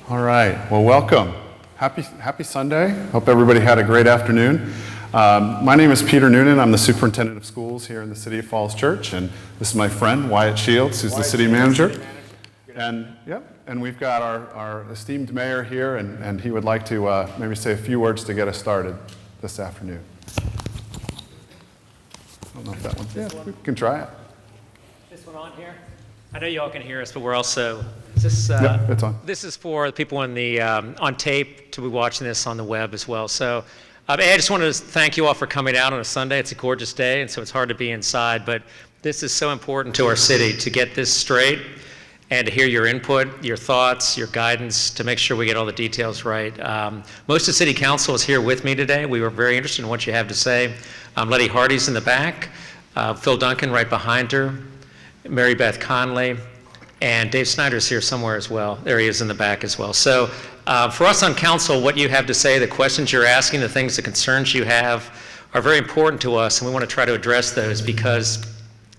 All right, well, welcome. Happy Sunday. Hope everybody had a great afternoon. My name is Peter Noonan. I'm the superintendent of schools here in the City of Falls Church, and this is my friend Wyatt Shields, who's the city manager. And we've got our esteemed mayor here, and he would like to maybe say a few words to get us started this afternoon. I don't know if that one. Yeah, we can try it. This one on here? I know you all can hear us, but we're also. Is this? Yep, it's on. This is for the people on the on tape to be watching this on the web as well. So, I just wanted to thank you all for coming out on a Sunday. It's a gorgeous day, and so it's hard to be inside. But this is so important to our city to get this straight and to hear your input, your thoughts, your guidance to make sure we get all the details right. Most of the city council is here with me today. We were very interested in what you have to say. Letty Hardy's in the back, Phil Duncan right behind her, Mary Beth Conley, and Dave Snyder's here somewhere as well. There he is in the back as well. So for us on council, what you have to say, the questions you're asking, the things, the concerns you have are very important to us, and we want to try to address those because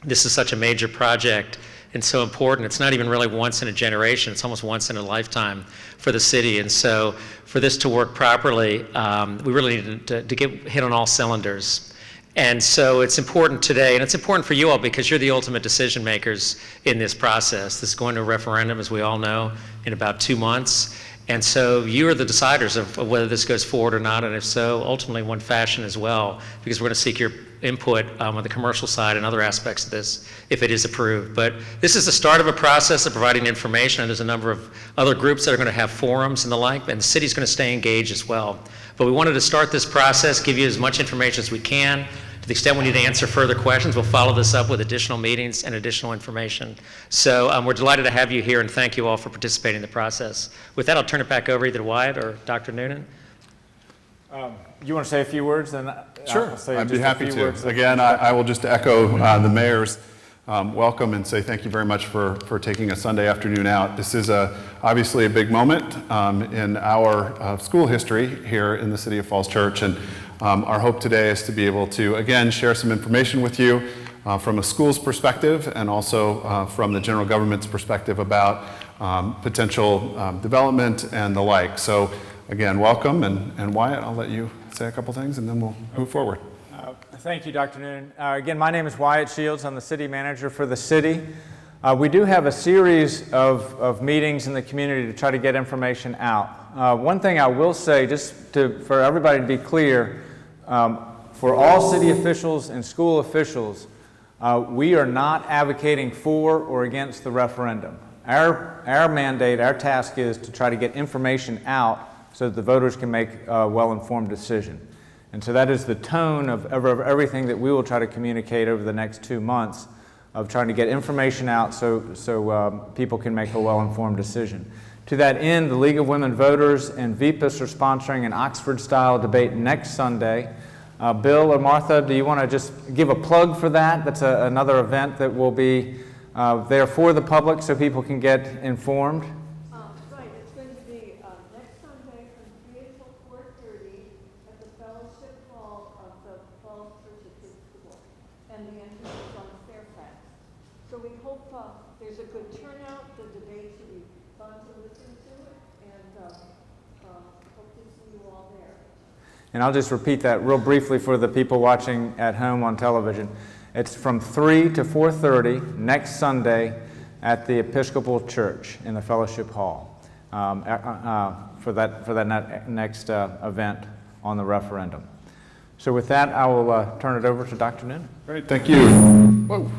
this is such a major project and so important. It's not even really once in a generation, it's almost once in a lifetime for the city. And so for this to work properly, we really need to get hit on all cylinders. And so it's important today, and it's important for you all because you're the ultimate decision makers in this process. This is going to a referendum, as we all know, in about 2 months. And so you are the deciders of whether this goes forward or not, and if so, ultimately one fashion as well, because we're going to seek your input on the commercial side and other aspects of this if it is approved. But this is the start of a process of providing information, and there's a number of other groups that are going to have forums and the like, and the city's going to stay engaged as well. But we wanted to start this process, give you as much information as we can. To the extent we need to answer further questions, we'll follow this up with additional meetings and additional information. So we're delighted to have you here, and thank you all for participating in the process. With that, I'll turn it back over either to Wyatt or Dr. Noonan. You want to say a few words? Then Sure, I'll say I'd just be happy a few to. words. Again, I will just echo the mayor's welcome and say thank you very much for taking a Sunday afternoon out. This is obviously a big moment in our school history here in the City of Falls Church, and our hope today is to be able to, again, share some information with you from a school's perspective and also from the general government's perspective about potential development and the like. So again, welcome, and Wyatt, I'll let you say a couple things and then we'll move forward. Thank you, Dr. Noonan. Again, my name is Wyatt Shields. I'm the city manager for the city. We do have a series of meetings in the community to try to get information out. One thing I will say, for everybody to be clear, for all city officials and school officials, we are not advocating for or against the referendum. Our mandate, our task is to try to get information out so that the voters can make a well-informed decision. And so that is the tone of everything that we will try to communicate over the next 2 months, of trying to get information out so people can make a well-informed decision. To that end, the League of Women Voters and VPUS are sponsoring an Oxford-style debate next Sunday. Bill or Martha, do you want to just give a plug for that? That's another event that will be there for the public so people can get informed. Right, it's going to be next Sunday from 3 until 4:30 at the Fellowship Hall of the Falls Church Episcopal, and the entrance is on Fairfax. So we hope there's a good turnout. The debate should be fun to listen to it, and hope to see you all there. And I'll just repeat that real briefly for the people watching at home on television. It's from 3 to 4:30 next Sunday at the Episcopal Church in the Fellowship Hall for that next event on the referendum. So with that, I will turn it over to Dr. Noonan. Great, thank you. Whoa.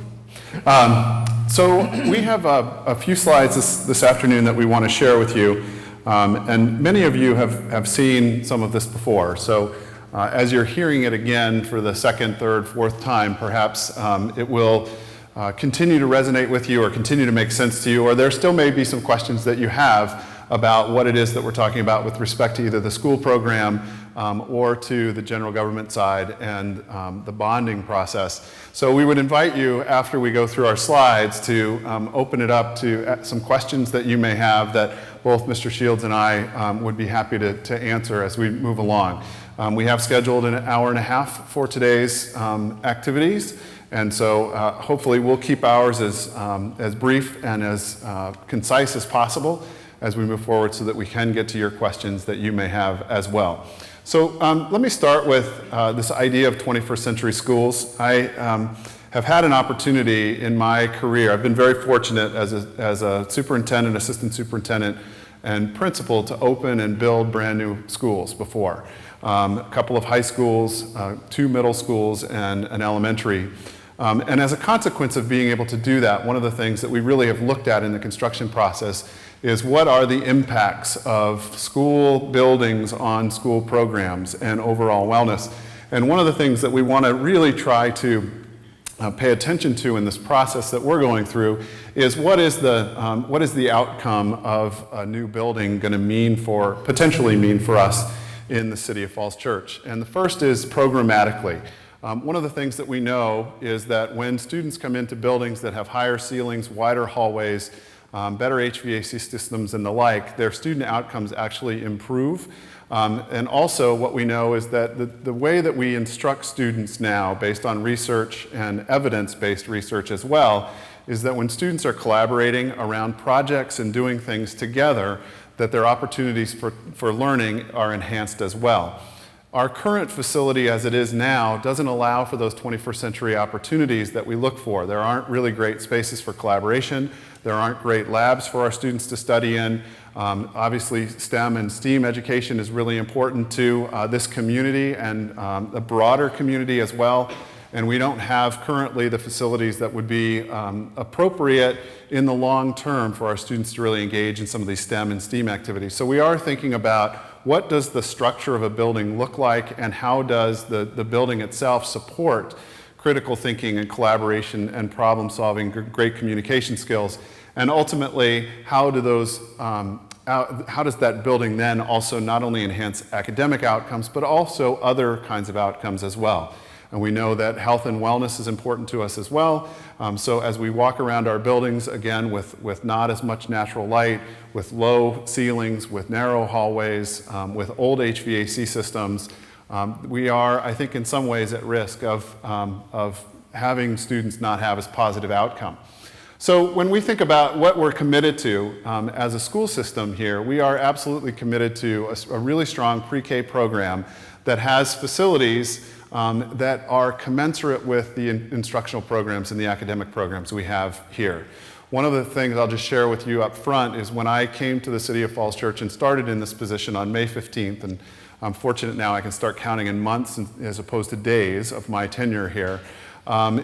So we have a few slides this afternoon that we want to share with you. And many of you have seen some of this before. So as you're hearing it again for the second, third, fourth time, perhaps it will continue to resonate with you or continue to make sense to you, or there still may be some questions that you have about what it is that we're talking about with respect to either the school program or to the general government side and the bonding process. So we would invite you, after we go through our slides, to open it up to some questions that you may have that both Mr. Shields and I would be happy to answer as we move along. We have scheduled an hour and a half for today's activities, and so hopefully we'll keep ours as brief and as concise as possible. as we move forward so that we can get to your questions that you may have as well. So let me start with this idea of 21st century schools. I have had an opportunity in my career. I've been very fortunate as a superintendent, assistant superintendent, and principal to open and build brand new schools before. A couple of high schools, 2 middle schools, and an elementary. And as a consequence of being able to do that, one of the things that we really have looked at in the construction process is what are the impacts of school buildings on school programs and overall wellness. And one of the things that we want to really try to pay attention to in this process that we're going through is what is the outcome of a new building going to potentially mean for us in the City of Falls Church. And the first is programmatically. One of the things that we know is that when students come into buildings that have higher ceilings, wider hallways, better HVAC systems and the like, their student outcomes actually improve. And also what we know is that the way that we instruct students now, based on research and evidence-based research as well, is that when students are collaborating around projects and doing things together, that their opportunities for learning are enhanced as well. Our current facility as it is now doesn't allow for those 21st century opportunities that we look for. There aren't really great spaces for collaboration. There aren't great labs for our students to study in. Obviously, STEM and STEAM education is really important to this community and the broader community as well. And we don't have currently the facilities that would be appropriate in the long term for our students to really engage in some of these STEM and STEAM activities. So we are thinking about what does the structure of a building look like and how does the building itself support critical thinking and collaboration and problem solving, great communication skills. And ultimately, how does that building then also not only enhance academic outcomes, but also other kinds of outcomes as well? And we know that health and wellness is important to us as well. So as we walk around our buildings, again, with not as much natural light, with low ceilings, with narrow hallways, with old HVAC systems, we are, I think, in some ways at risk of having students not have as positive outcome. So when we think about what we're committed to as a school system here, we are absolutely committed to a really strong pre-K program that has facilities that are commensurate with the instructional programs and the academic programs we have here. One of the things I'll just share with you up front is when I came to the City of Falls Church and started in this position on May 15th, and I'm fortunate now I can start counting in months as opposed to days of my tenure here,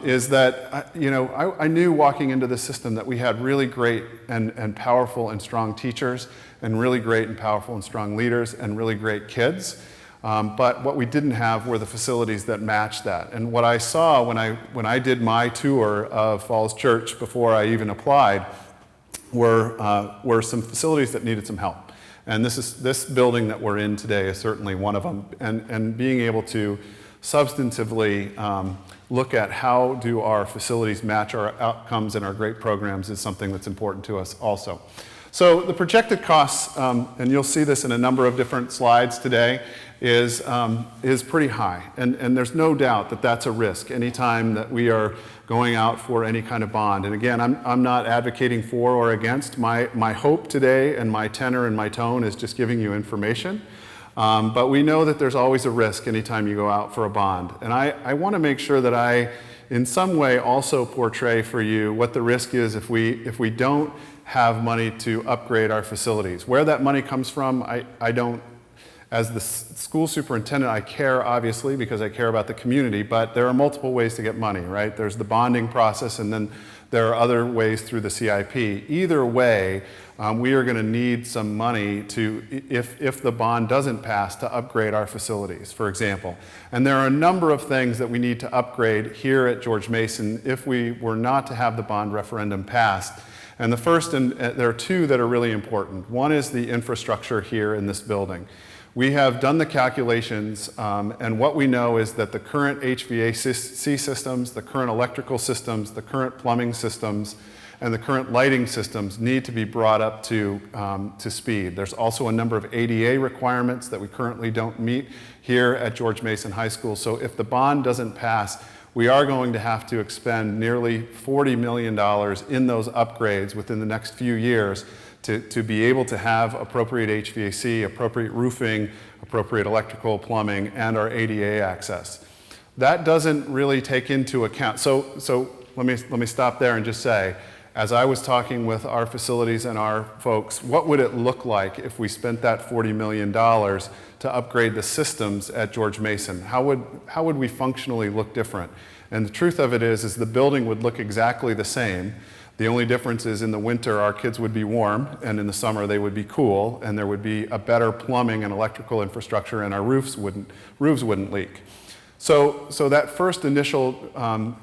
is that I knew walking into the system that we had really great and powerful and strong teachers and really great and powerful and strong leaders and really great kids. But what we didn't have were the facilities that matched that. And what I saw when I did my tour of Falls Church before I even applied were some facilities that needed some help. And this building that we're in today is certainly one of them. And being able to substantively look at how do our facilities match our outcomes and our great programs is something that's important to us also. So the projected costs, and you'll see this in a number of different slides today, is pretty high. And there's no doubt that that's a risk anytime that we are going out for any kind of bond. And again, I'm not advocating for or against. My hope today and my tenor and my tone is just giving you information. But we know that there's always a risk anytime you go out for a bond. And I want to make sure that I, in some way, also portray for you what the risk is if we don't have money to upgrade our facilities. Where that money comes from, I don't, as the school superintendent, I care obviously because I care about the community, but there are multiple ways to get money, right? There's the bonding process and then there are other ways through the CIP. Either way, we are going to need some money to, if the bond doesn't pass, to upgrade our facilities, for example. And there are a number of things that we need to upgrade here at George Mason if we were not to have the bond referendum passed. And the first, and there are two that are really important. One is the infrastructure here in this building. We have done the calculations, and what we know is that the current HVAC systems, the current electrical systems, the current plumbing systems, and the current lighting systems need to be brought up to speed. There's also a number of ADA requirements that we currently don't meet here at George Mason High School. So if the bond doesn't pass, we are going to have to expend nearly $40 million in those upgrades within the next few years to be able to have appropriate HVAC, appropriate roofing, appropriate electrical, plumbing, and our ADA access. That doesn't really take into account, so let me stop there and just say, as I was talking with our facilities and our folks, what would it look like if we spent that $40 million to upgrade the systems at George Mason? How would we functionally look different? And the truth of it is the building would look exactly the same. The only difference is in the winter our kids would be warm, and in the summer they would be cool, and there would be a better plumbing and electrical infrastructure, and our roofs wouldn't leak. So that first initial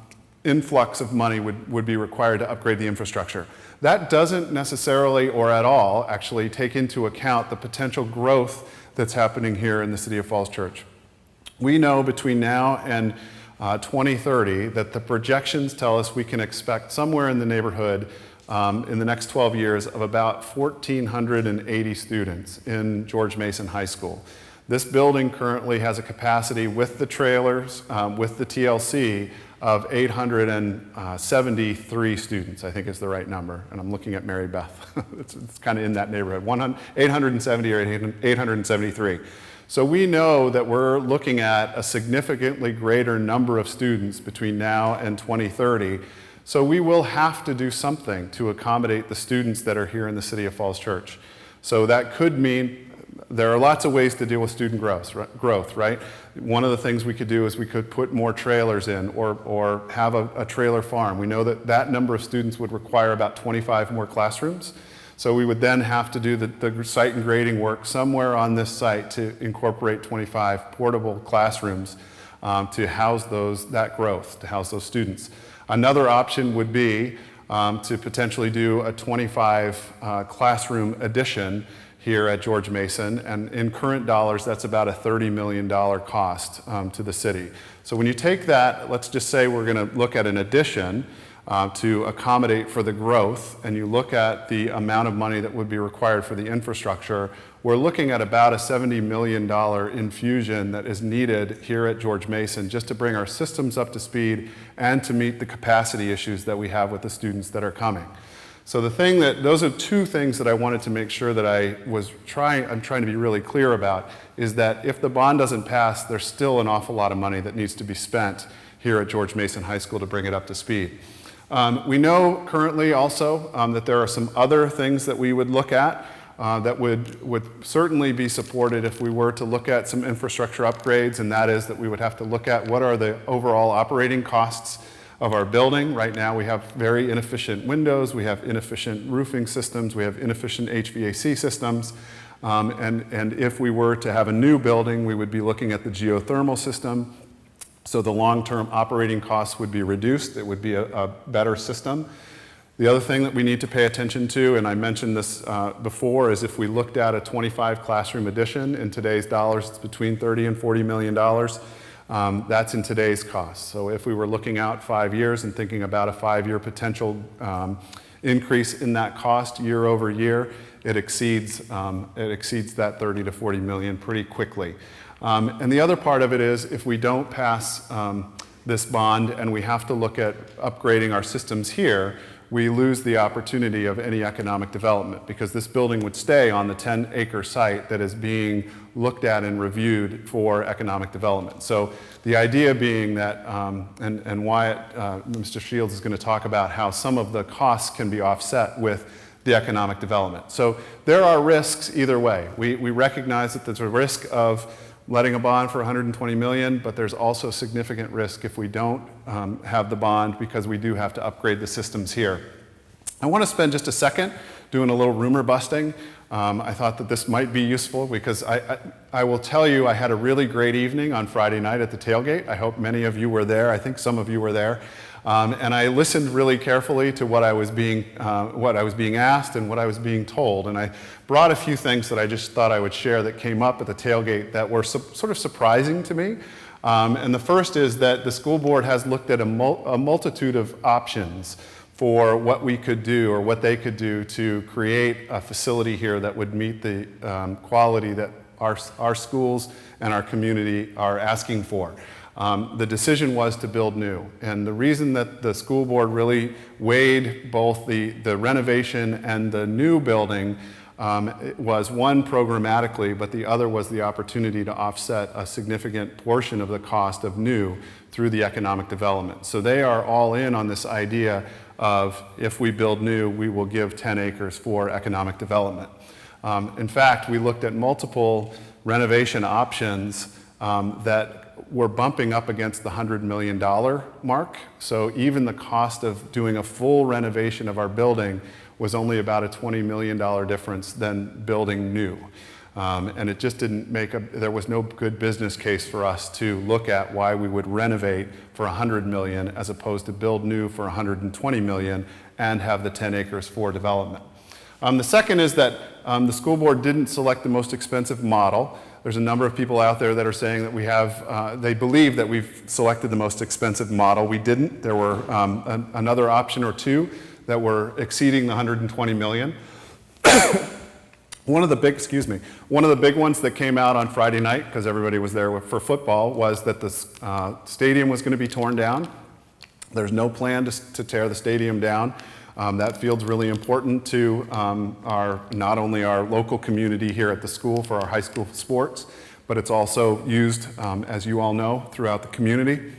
influx of money would be required to upgrade the infrastructure. That doesn't necessarily or at all actually take into account the potential growth that's happening here in the City of Falls Church. We know between now and 2030 that the projections tell us we can expect somewhere in the neighborhood in the next 12 years of about 1,480 students in George Mason High School. This building currently has a capacity with the trailers, with the TLC, of 873 students, I think is the right number. And I'm looking at Mary Beth. it's kind of in that neighborhood, 870 or 873. So we know that we're looking at a significantly greater number of students between now and 2030. So we will have to do something to accommodate the students that are here in the City of Falls Church. So that could mean there are lots of ways to deal with student growth, right? One of the things we could do is we could put more trailers in or have a trailer farm. We know that that number of students would require about 25 more classrooms. So we would then have to do the site and grading work somewhere on this site to incorporate 25 portable classrooms to house that growth, to house those students. Another option would be to potentially do a 25 classroom addition here at George Mason, and in current dollars, that's about a $30 million cost to the city. So when you take that, let's just say we're gonna look at an addition to accommodate for the growth, and you look at the amount of money that would be required for the infrastructure, we're looking at about a $70 million infusion that is needed here at George Mason just to bring our systems up to speed and to meet the capacity issues that we have with the students that are coming. So those are two things that I wanted to make sure that I'm trying to be really clear about, is that if the bond doesn't pass, there's still an awful lot of money that needs to be spent here at George Mason High School to bring it up to speed. We know currently also that there are some other things that we would look at that would certainly be supported if we were to look at some infrastructure upgrades, and that is that we would have to look at what are the overall operating costs of our building. Right now we have very inefficient windows, we have inefficient roofing systems, we have inefficient HVAC systems, and if we were to have a new building, we would be looking at the geothermal system. So the long-term operating costs would be reduced. It would be a better system. The other thing that we need to pay attention to, and I mentioned this before, is if we looked at a 25 classroom addition, in today's dollars, it's between $30 and $40 million. That's in today's cost. So if we were looking out 5 years and thinking about a 5-year potential increase in that cost year over year, it exceeds that 30 to 40 million pretty quickly. And the other part of it is if we don't pass this bond and we have to look at upgrading our systems here, we lose the opportunity of any economic development, because this building would stay on the 10-acre site that is being looked at and reviewed for economic development. So the idea being that, and Wyatt, Mr. Shields is going to talk about how some of the costs can be offset with the economic development. So there are risks either way. We recognize that there's a risk of letting a bond for $120 million, but there's also significant risk if we don't have the bond, because we do have to upgrade the systems here. I want to spend just a second doing a little rumor busting. I thought that this might be useful because I will tell you I had a really great evening on Friday night at the tailgate. I hope many of you were there. I think some of you were there. And I listened really carefully to what I was being asked and what I was being told. And I brought a few things that I just thought I would share that came up at the tailgate that were sort of surprising to me. And the first is that the school board has looked at a multitude of options for what we could do or what they could do to create a facility here that would meet the quality that our schools and our community are asking for. the decision was to build new. And the reason that the school board really weighed both the renovation and the new building was one, programmatically, but the other was the opportunity to offset a significant portion of the cost of new through the economic development. So they are all in on this idea of, if we build new, we will give 10 acres for economic development. In fact, we looked at multiple renovation options that were bumping up against the $100 million mark. So even the cost of doing a full renovation of our building was only about a $20 million difference than building new. And it just didn't there was no good business case for us to look at why we would renovate for $100 million as opposed to build new for $120 million and have the 10 acres for development. The second is that the school board didn't select the most expensive model. There's a number of people out there that are saying that they believe that we've selected the most expensive model. We didn't. There were another option or two that were exceeding the $120 million. One of the big ones that came out on Friday night, because everybody was there for football, was that the stadium was going to be torn down. There's no plan to tear the stadium down. That field's really important to not only our local community here at the school for our high school sports, but it's also used, as you all know, throughout the community.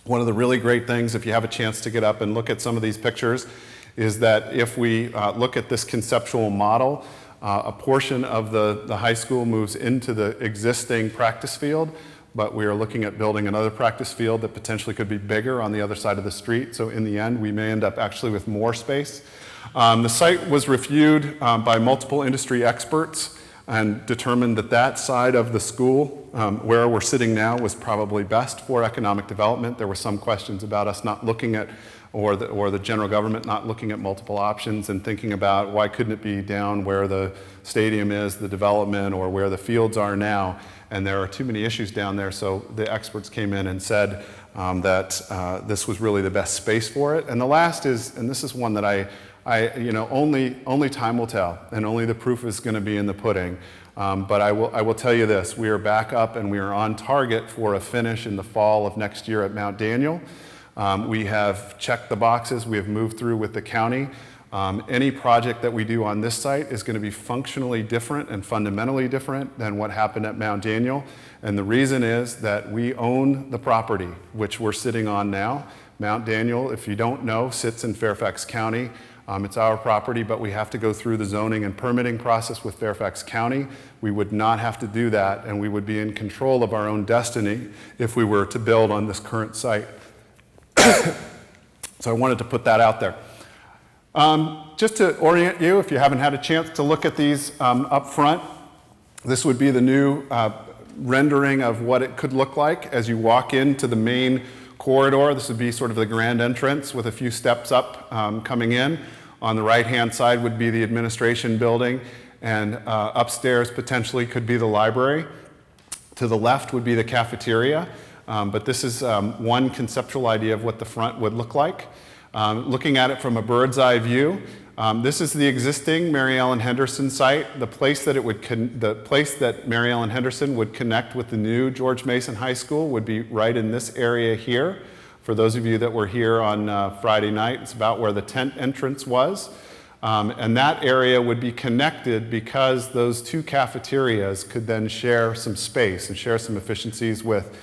One of the really great things, if you have a chance to get up and look at some of these pictures, is that if we look at this conceptual model, a portion of the high school moves into the existing practice field, but we are looking at building another practice field that potentially could be bigger on the other side of the street. So in the end, we may end up actually with more space. The site was reviewed by multiple industry experts and determined that that side of the school, where we're sitting now, was probably best for economic development. There were some questions about us not looking at, or the general government not looking at multiple options and thinking about why couldn't it be down where the stadium is, the development, or where the fields are now. And there are too many issues down there, so the experts came in and said that this was really the best space for it. And the last is, and this is one that only time will tell, and only the proof is going to be in the pudding. But I will tell you this: we are back up and we are on target for a finish in the fall of next year at Mount Daniel. We have checked the boxes. We have moved through with the county. Any project that we do on this site is going to be functionally different and fundamentally different than what happened at Mount Daniel. And the reason is that we own the property, which we're sitting on now. Mount Daniel, if you don't know, sits in Fairfax County. It's our property, but we have to go through the zoning and permitting process with Fairfax County. We would not have to do that, and we would be in control of our own destiny if we were to build on this current site. So I wanted to put that out there. Just to orient you, if you haven't had a chance to look at these up front, this would be the new rendering of what it could look like as you walk into the main corridor. This would be sort of the grand entrance with a few steps up coming in. On the right-hand side would be the administration building, and upstairs potentially could be the library. To the left would be the cafeteria, but this is one conceptual idea of what the front would look like. Looking at it from a bird's eye view, this is the existing Mary Ellen Henderson site. The place that Mary Ellen Henderson would connect with the new George Mason High School would be right in this area here. For those of you that were here on Friday night, it's about where the tent entrance was. And that area would be connected because those two cafeterias could then share some space and share some efficiencies with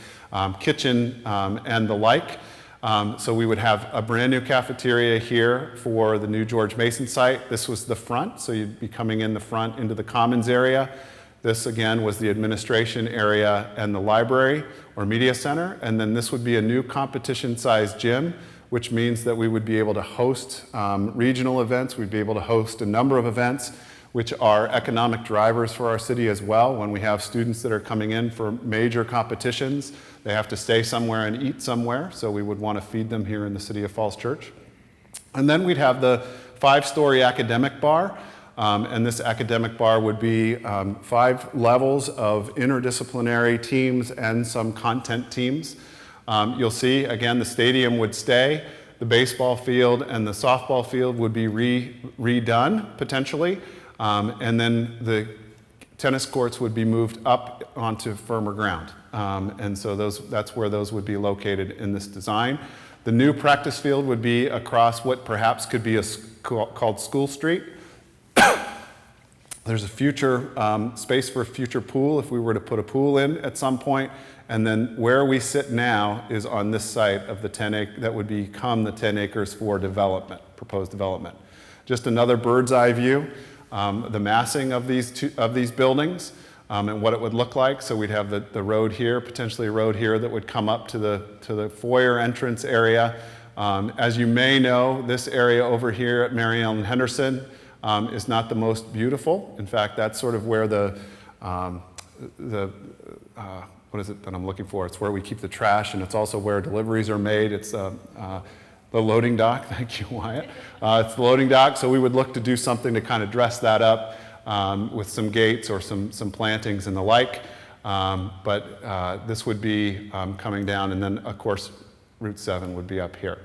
kitchen and the like. So we would have a brand new cafeteria here for the new George Mason site. This was the front, so you'd be coming in the front into the commons area. This again was the administration area and the library or media center. And then this would be a new competition-sized gym, which means that we would be able to host regional events. We'd be able to host a number of events which are economic drivers for our city as well. When we have students that are coming in for major competitions, they have to stay somewhere and eat somewhere, so we would want to feed them here in the City of Falls Church. And then we'd have the 5-story academic bar, and this academic bar would be 5 levels of interdisciplinary teams and some content teams. You'll see, again, the stadium would stay. The baseball field and the softball field would be redone, potentially. And then the tennis courts would be moved up onto firmer ground. And so that's where those would be located in this design. The new practice field would be across what perhaps could be called School Street. There's a future space for a future pool if we were to put a pool in at some point. And then where we sit now is on this site of the 10 acre, that would become the 10 acres for development, proposed development. Just another bird's eye view, the massing of these buildings and what it would look like. So we'd have the road here, potentially a road here that would come up to the foyer entrance area. As you may know, this area over here at Mary Ellen Henderson is not the most beautiful. In fact, that's sort of where what is it that I'm looking for? It's where we keep the trash, and it's also where deliveries are made. It's the loading dock. Thank you, Wyatt. It's the loading dock, so we would look to do something to kind of dress that up with some gates or some plantings and the like. But this would be coming down, and then, of course, Route 7 would be up here.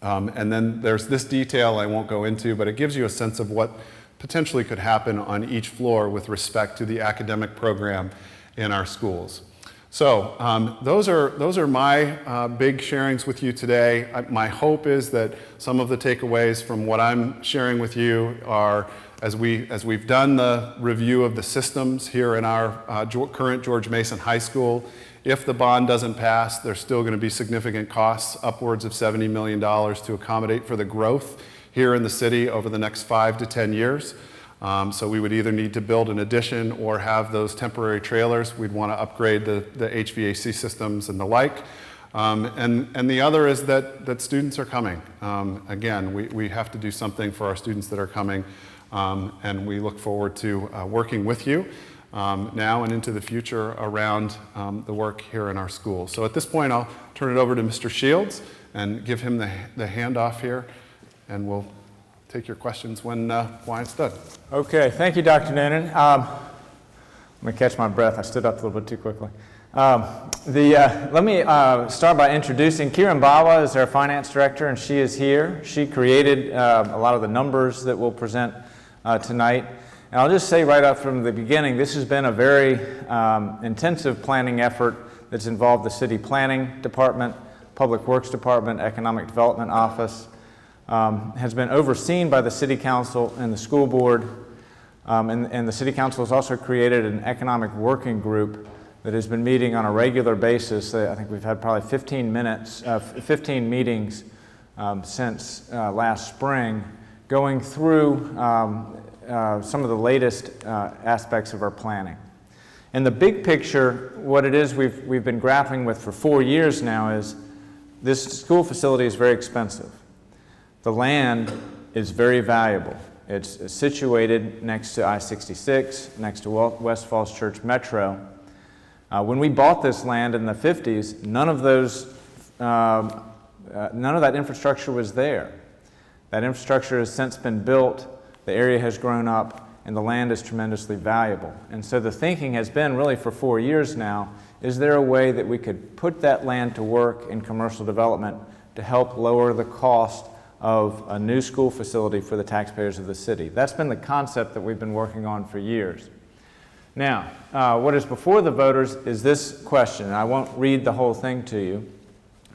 And then there's this detail I won't go into, but it gives you a sense of what potentially could happen on each floor with respect to the academic program in our schools. So those are my big sharings with you today. My hope is that some of the takeaways from what I'm sharing with you are, as we've done the review of the systems here in our current George Mason High School, if the bond doesn't pass, there's still going to be significant costs, upwards of $70 million to accommodate for the growth here in the city over the next 5 to 10 years. So we would either need to build an addition or have those temporary trailers. We'd want to upgrade the HVAC systems and the like. And the other is that students are coming. Again, we have to do something for our students that are coming, and we look forward to working with you now and into the future around the work here in our school. So at this point, I'll turn it over to Mr. Shields and give him the handoff here, and we'll take your questions when Wyatt's done. Okay, thank you, Dr. Noonan. Let me catch my breath. I stood up a little bit too quickly. Let me start by introducing Kieran Bawa is our finance director, and she is here. She created a lot of the numbers that we'll present tonight. And I'll just say right up from the beginning, this has been a very intensive planning effort that's involved the city planning department, public works department, economic development office, has been overseen by the City Council and the school board, and the City Council has also created an economic working group that has been meeting on a regular basis. I think we've had probably 15 meetings since last spring, going through some of the latest aspects of our planning. And the big picture, what it is we've been grappling with for 4 years now is this school facility is very expensive. The land is very valuable. It's situated next to I-66, next to West Falls Church Metro. When we bought this land in the 50s, none of that infrastructure was there. That infrastructure has since been built, the area has grown up, and the land is tremendously valuable. And so the thinking has been really for 4 years now, is there a way that we could put that land to work in commercial development to help lower the cost of a new school facility for the taxpayers of the city? That's been the concept that we've been working on for years. Now, what is before the voters is this question, and I won't read the whole thing to you,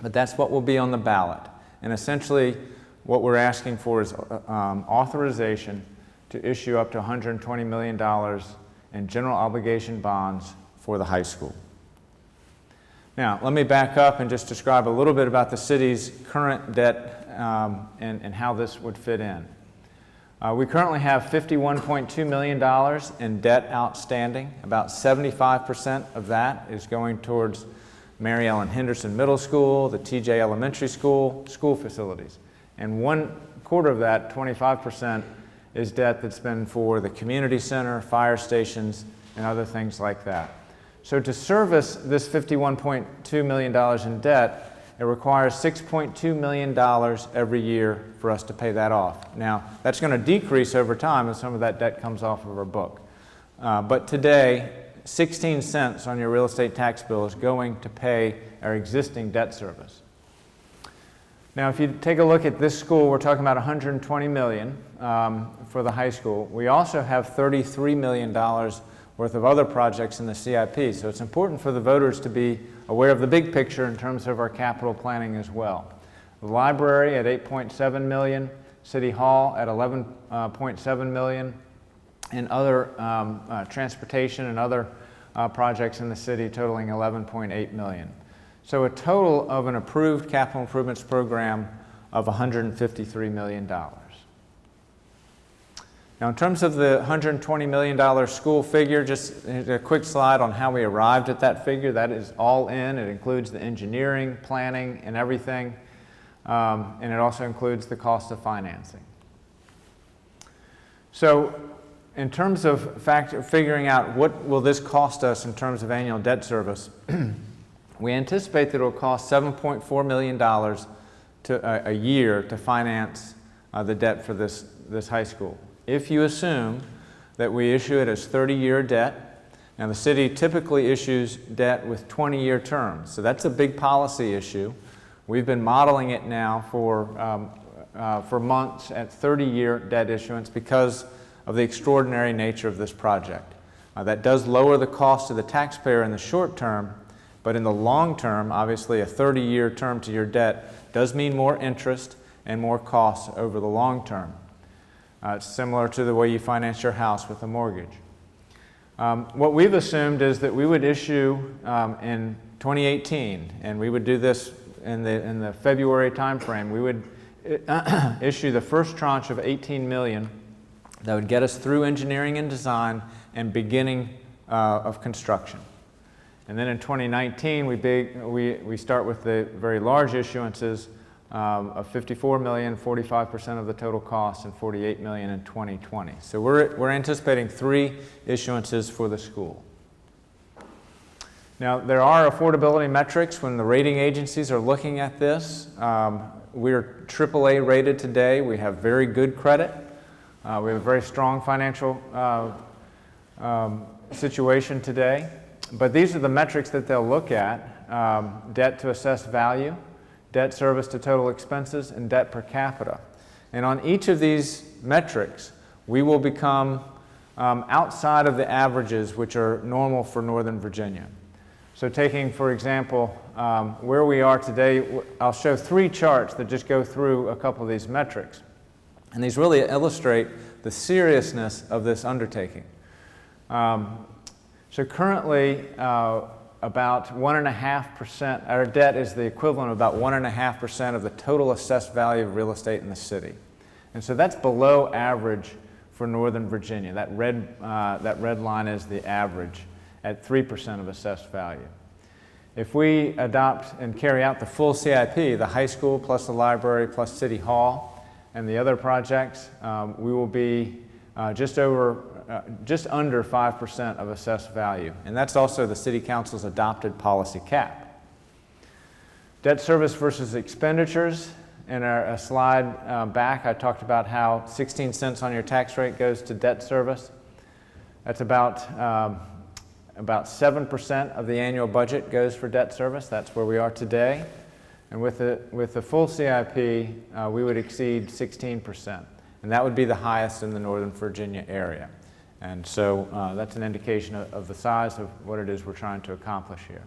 but that's what will be on the ballot. And essentially, what we're asking for is authorization to issue up to $120 million in general obligation bonds for the high school. Now, let me back up and just describe a little bit about the city's current debt and how this would fit in. We currently have $51.2 million in debt outstanding. About 75% of that is going towards Mary Ellen Henderson Middle School, the TJ Elementary School, school facilities. And 1/4 of that, 25%, is debt that's been for the community center, fire stations, and other things like that. So to service this $51.2 million in debt, it requires $6.2 million every year for us to pay that off. Now, that's going to decrease over time as some of that debt comes off of our book. But today, 16 cents on your real estate tax bill is going to pay our existing debt service. Now, if you take a look at this school, we're talking about $120 million for the high school. We also have $33 million worth of other projects in the CIP, so it's important for the voters to be aware of the big picture in terms of our capital planning as well. The library at $8.7 million, City Hall at $11.7 million, and other transportation and other projects in the city totaling $11.8 million. So a total of an approved capital improvements program of $153 million. Now, in terms of the $120 million school figure, just a quick slide on how we arrived at that figure. That is all in. It includes the engineering, planning, and everything. And it also includes the cost of financing. So, in terms of figuring out what will this cost us in terms of annual debt service, we anticipate that it will cost $7.4 million a year to finance the debt for this high school. If you assume that we issue it as 30-year debt, and the city typically issues debt with 20-year terms, so that's a big policy issue. We've been modeling it now for months at 30-year debt issuance because of the extraordinary nature of this project. That does lower the cost to the taxpayer in the short term, but in the long term, obviously a 30-year term to your debt does mean more interest and more costs over the long term. It's similar to the way you finance your house with a mortgage. What we've assumed is that we would issue in 2018, and we would do this in the February timeframe. We would issue the first tranche of $18 million that would get us through engineering and design and beginning of construction. And then in 2019, we start with the very large issuances of $54 million, 45% of the total cost, and $48 million in 2020. So we're anticipating 3 issuances for the school. Now, there are affordability metrics when the rating agencies are looking at this. We're AAA rated today. We have very good credit. We have a very strong financial situation today. But these are the metrics that they'll look at: debt to assessed value, debt service to total expenses, and debt per capita. And on each of these metrics, we will become outside of the averages which are normal for Northern Virginia. So taking, for example, where we are today, I'll show 3 charts that just go through a couple of these metrics. And these really illustrate the seriousness of this undertaking. So currently, about 1.5%, our debt is the equivalent of about 1.5% of the total assessed value of real estate in the city. And so that's below average for Northern Virginia. That red line is the average at 3% of assessed value. If we adopt and carry out the full CIP, the high school plus the library plus City Hall and the other projects, we will be just under 5% of assessed value. And that's also the City Council's adopted policy cap. Debt service versus expenditures. In a slide back, I talked about how 16 cents on your tax rate goes to debt service. That's about 7% of the annual budget goes for debt service. That's where we are today. And with the full CIP, we would exceed 16%. And that would be the highest in the Northern Virginia area. And so that's an indication of the size of what it is we're trying to accomplish here.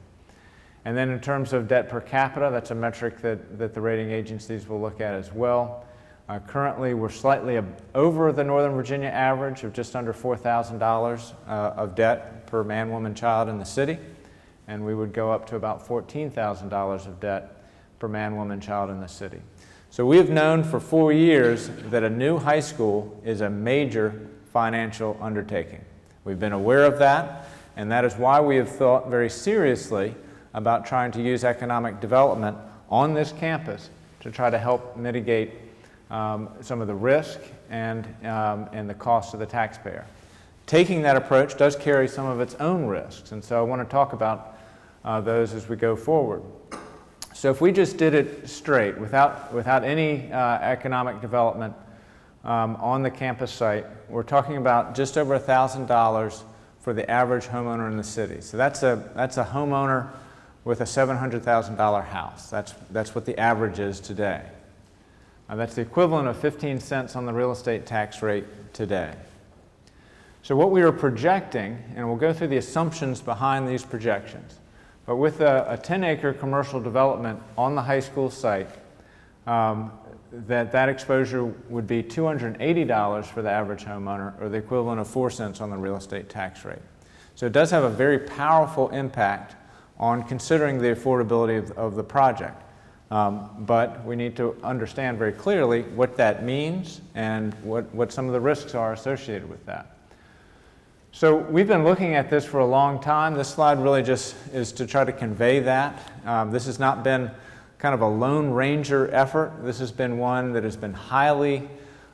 And then in terms of debt per capita, that's a metric that the rating agencies will look at as well. Currently, we're slightly over the Northern Virginia average of just under $4,000 of debt per man, woman, child in the city. And we would go up to about $14,000 of debt per man, woman, child in the city. So we have known for 4 years that a new high school is a major financial undertaking. We've been aware of that, and that is why we have thought very seriously about trying to use economic development on this campus to try to help mitigate some of the risk and the cost of the taxpayer. Taking that approach does carry some of its own risks, and so I want to talk about those as we go forward. So if we just did it straight, without any economic development on the campus site, we're talking about just over $1,000 for the average homeowner in the city. So that's a homeowner with a $700,000 house. That's what the average is today. That's the equivalent of 15 cents on the real estate tax rate today. So what we are projecting, and we'll go through the assumptions behind these projections, but with a 10-acre commercial development on the high school site, that exposure would be $280 for the average homeowner, or the equivalent of 4 cents on the real estate tax rate. So it does have a very powerful impact on considering the affordability of the project. But we need to understand very clearly what that means and what some of the risks are associated with that. So we've been looking at this for a long time. This slide really just is to try to convey that. This has not been kind of a Lone Ranger effort. This has been one that has been highly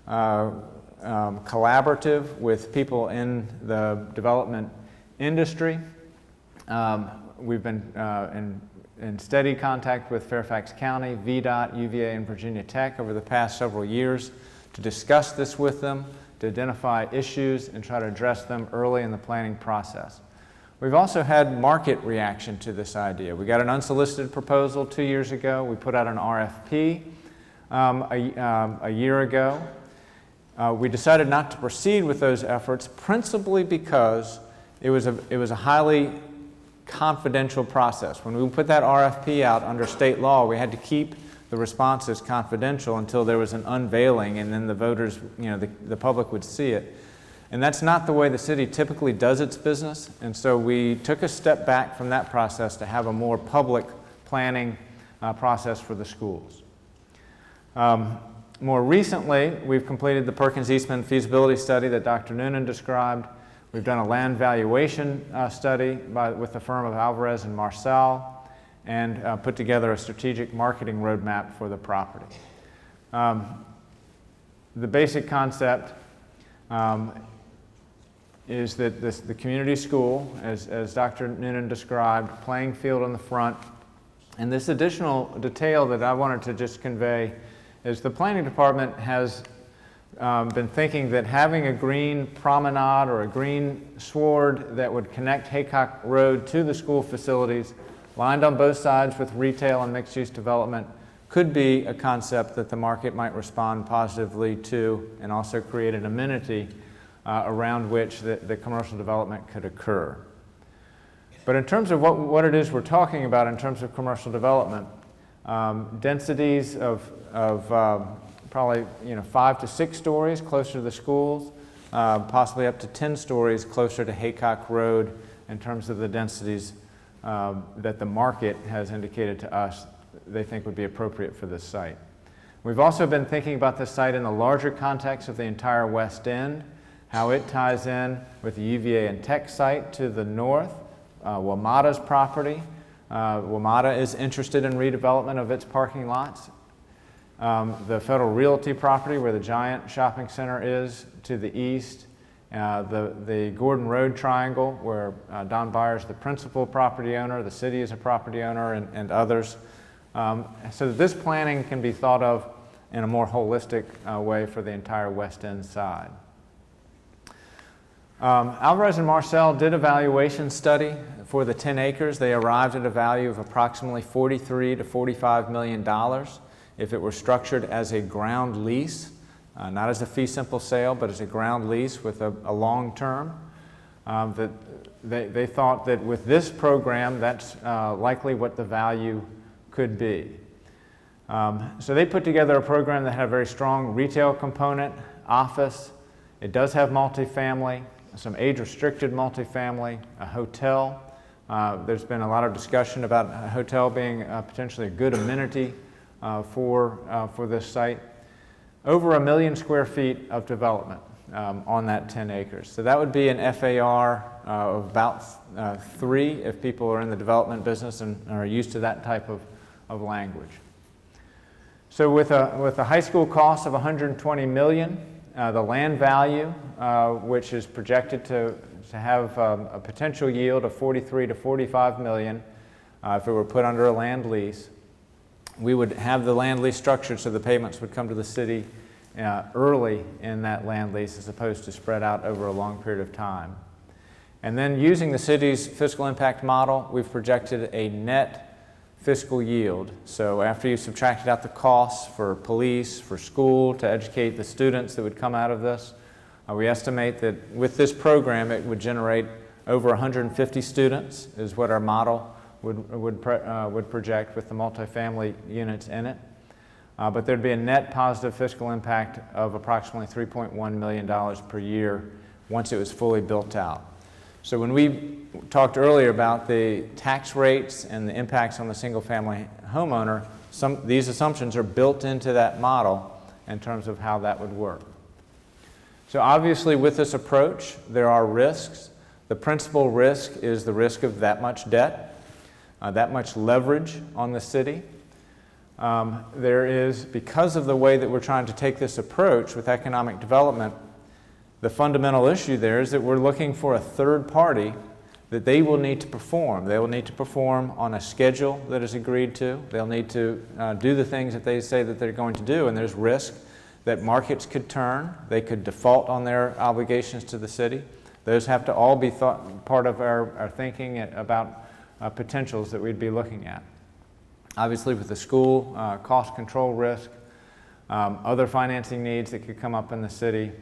collaborative with people in the development industry. We've been in steady contact with Fairfax County, VDOT, UVA, and Virginia Tech over the past several years to discuss this with them, to identify issues and try to address them early in the planning process. We've also had market reaction to this idea. We got an unsolicited proposal 2 years ago. We put out an RFP a year ago. We decided not to proceed with those efforts principally because it was a highly confidential process. When we put that RFP out under state law, we had to keep the responses confidential until there was an unveiling, and then the voters, the public would see it. And that's not the way the city typically does its business, and so we took a step back from that process to have a more public planning process for the schools. More recently, we've completed the Perkins Eastman feasibility study that Dr. Noonan described. We've done a land valuation study with the firm of Alvarez and Marsal, and put together a strategic marketing roadmap for the property. The basic concept is that the community school, as Dr. Noonan described, playing field on the front, and this additional detail that I wanted to just convey is the planning department has been thinking that having a green promenade or a green sward that would connect Haycock Road to the school facilities, lined on both sides with retail and mixed-use development, could be a concept that the market might respond positively to, and also create an amenity around which the commercial development could occur. But in terms of what it is we're talking about in terms of commercial development, densities of probably 5 to 6 stories closer to the schools, possibly up to 10 stories closer to Haycock Road in terms of the densities that the market has indicated to us they think would be appropriate for this site. We've also been thinking about this site in the larger context of the entire West End, how it ties in with the UVA and Tech site to the north, WMATA's property. WMATA is interested in redevelopment of its parking lots. The Federal Realty property where the Giant Shopping Center is to the east, the Gordon Road Triangle where Don Byers, the principal property owner, the city is a property owner, and others. So that this planning can be thought of in a more holistic way for the entire West End side. Alvarez and Marsal did a valuation study for the 10 acres. They arrived at a value of approximately $43 to $45 million if it were structured as a ground lease, not as a fee simple sale, but as a ground lease with a long term. That they thought that with this program, that's likely what the value could be. So they put together a program that had a very strong retail component, office. It does have multifamily, some age-restricted multifamily, a hotel. There's been a lot of discussion about a hotel being potentially a good amenity for this site. Over 1 million square feet of development on that 10 acres. So that would be an FAR of about 3 if people are in the development business and are used to that type of language. So with a high school cost of $120 million, the land value, which is projected to have a potential yield of $43 to $45 million if it were put under a land lease, we would have the land lease structured so the payments would come to the city early in that land lease as opposed to spread out over a long period of time. And then using the city's fiscal impact model, we've projected a net fiscal yield. So after you subtracted out the costs for police, for school, to educate the students that would come out of this, we estimate that with this program it would generate over 150 students is what our model would project with the multifamily units in it. But there'd be a net positive fiscal impact of approximately $3.1 million per year once it was fully built out. So when we talked earlier about the tax rates and the impacts on the single-family homeowner, these assumptions are built into that model in terms of how that would work. So obviously with this approach, there are risks. The principal risk is the risk of that much debt, that much leverage on the city. There is, because of the way that we're trying to take this approach with economic development, the fundamental issue there is that we're looking for a third party that they will need to perform. They will need to perform on a schedule that is agreed to. They'll need to do the things that they say that they're going to do, and there's risk that markets could turn. They could default on their obligations to the city. Those have to all be part of our thinking about potentials that we'd be looking at. Obviously with the school, cost control risk, other financing needs that could come up in the city,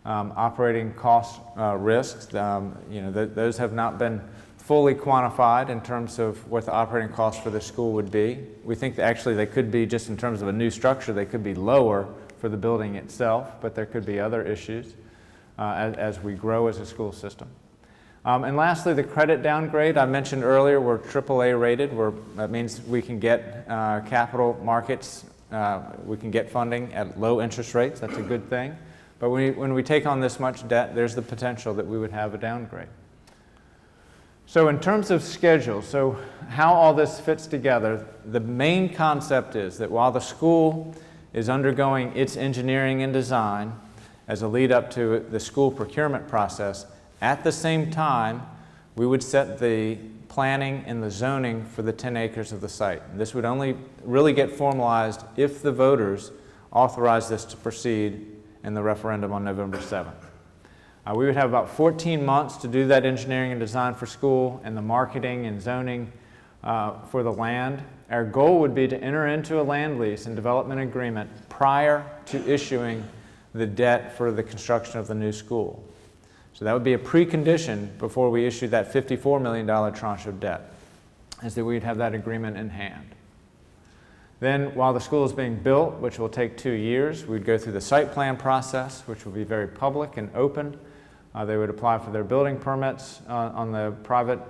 operating cost risks, those have not been fully quantified in terms of what the operating costs for the school would be. We think that actually they could be, just in terms of a new structure, they could be lower for the building itself, but there could be other issues as we grow as a school system. And lastly, the credit downgrade. I mentioned earlier we're AAA rated. That means we can get capital markets, we can get funding at low interest rates. That's a good thing. But when we take on this much debt, there's the potential that we would have a downgrade. So in terms of schedule, so how all this fits together, the main concept is that while the school is undergoing its engineering and design as a lead up to the school procurement process, at the same time, we would set the planning and the zoning for the 10 acres of the site. And this would only really get formalized if the voters authorize this to proceed in the referendum on November 7th. We would have about 14 months to do that engineering and design for school and the marketing and zoning for the land. Our goal would be to enter into a land lease and development agreement prior to issuing the debt for the construction of the new school. So that would be a precondition before we issue that $54 million tranche of debt, is that we'd have that agreement in hand. Then, while the school is being built, which will take 2 years, we'd go through the site plan process, which will be very public and open. They would apply for their building permits on the private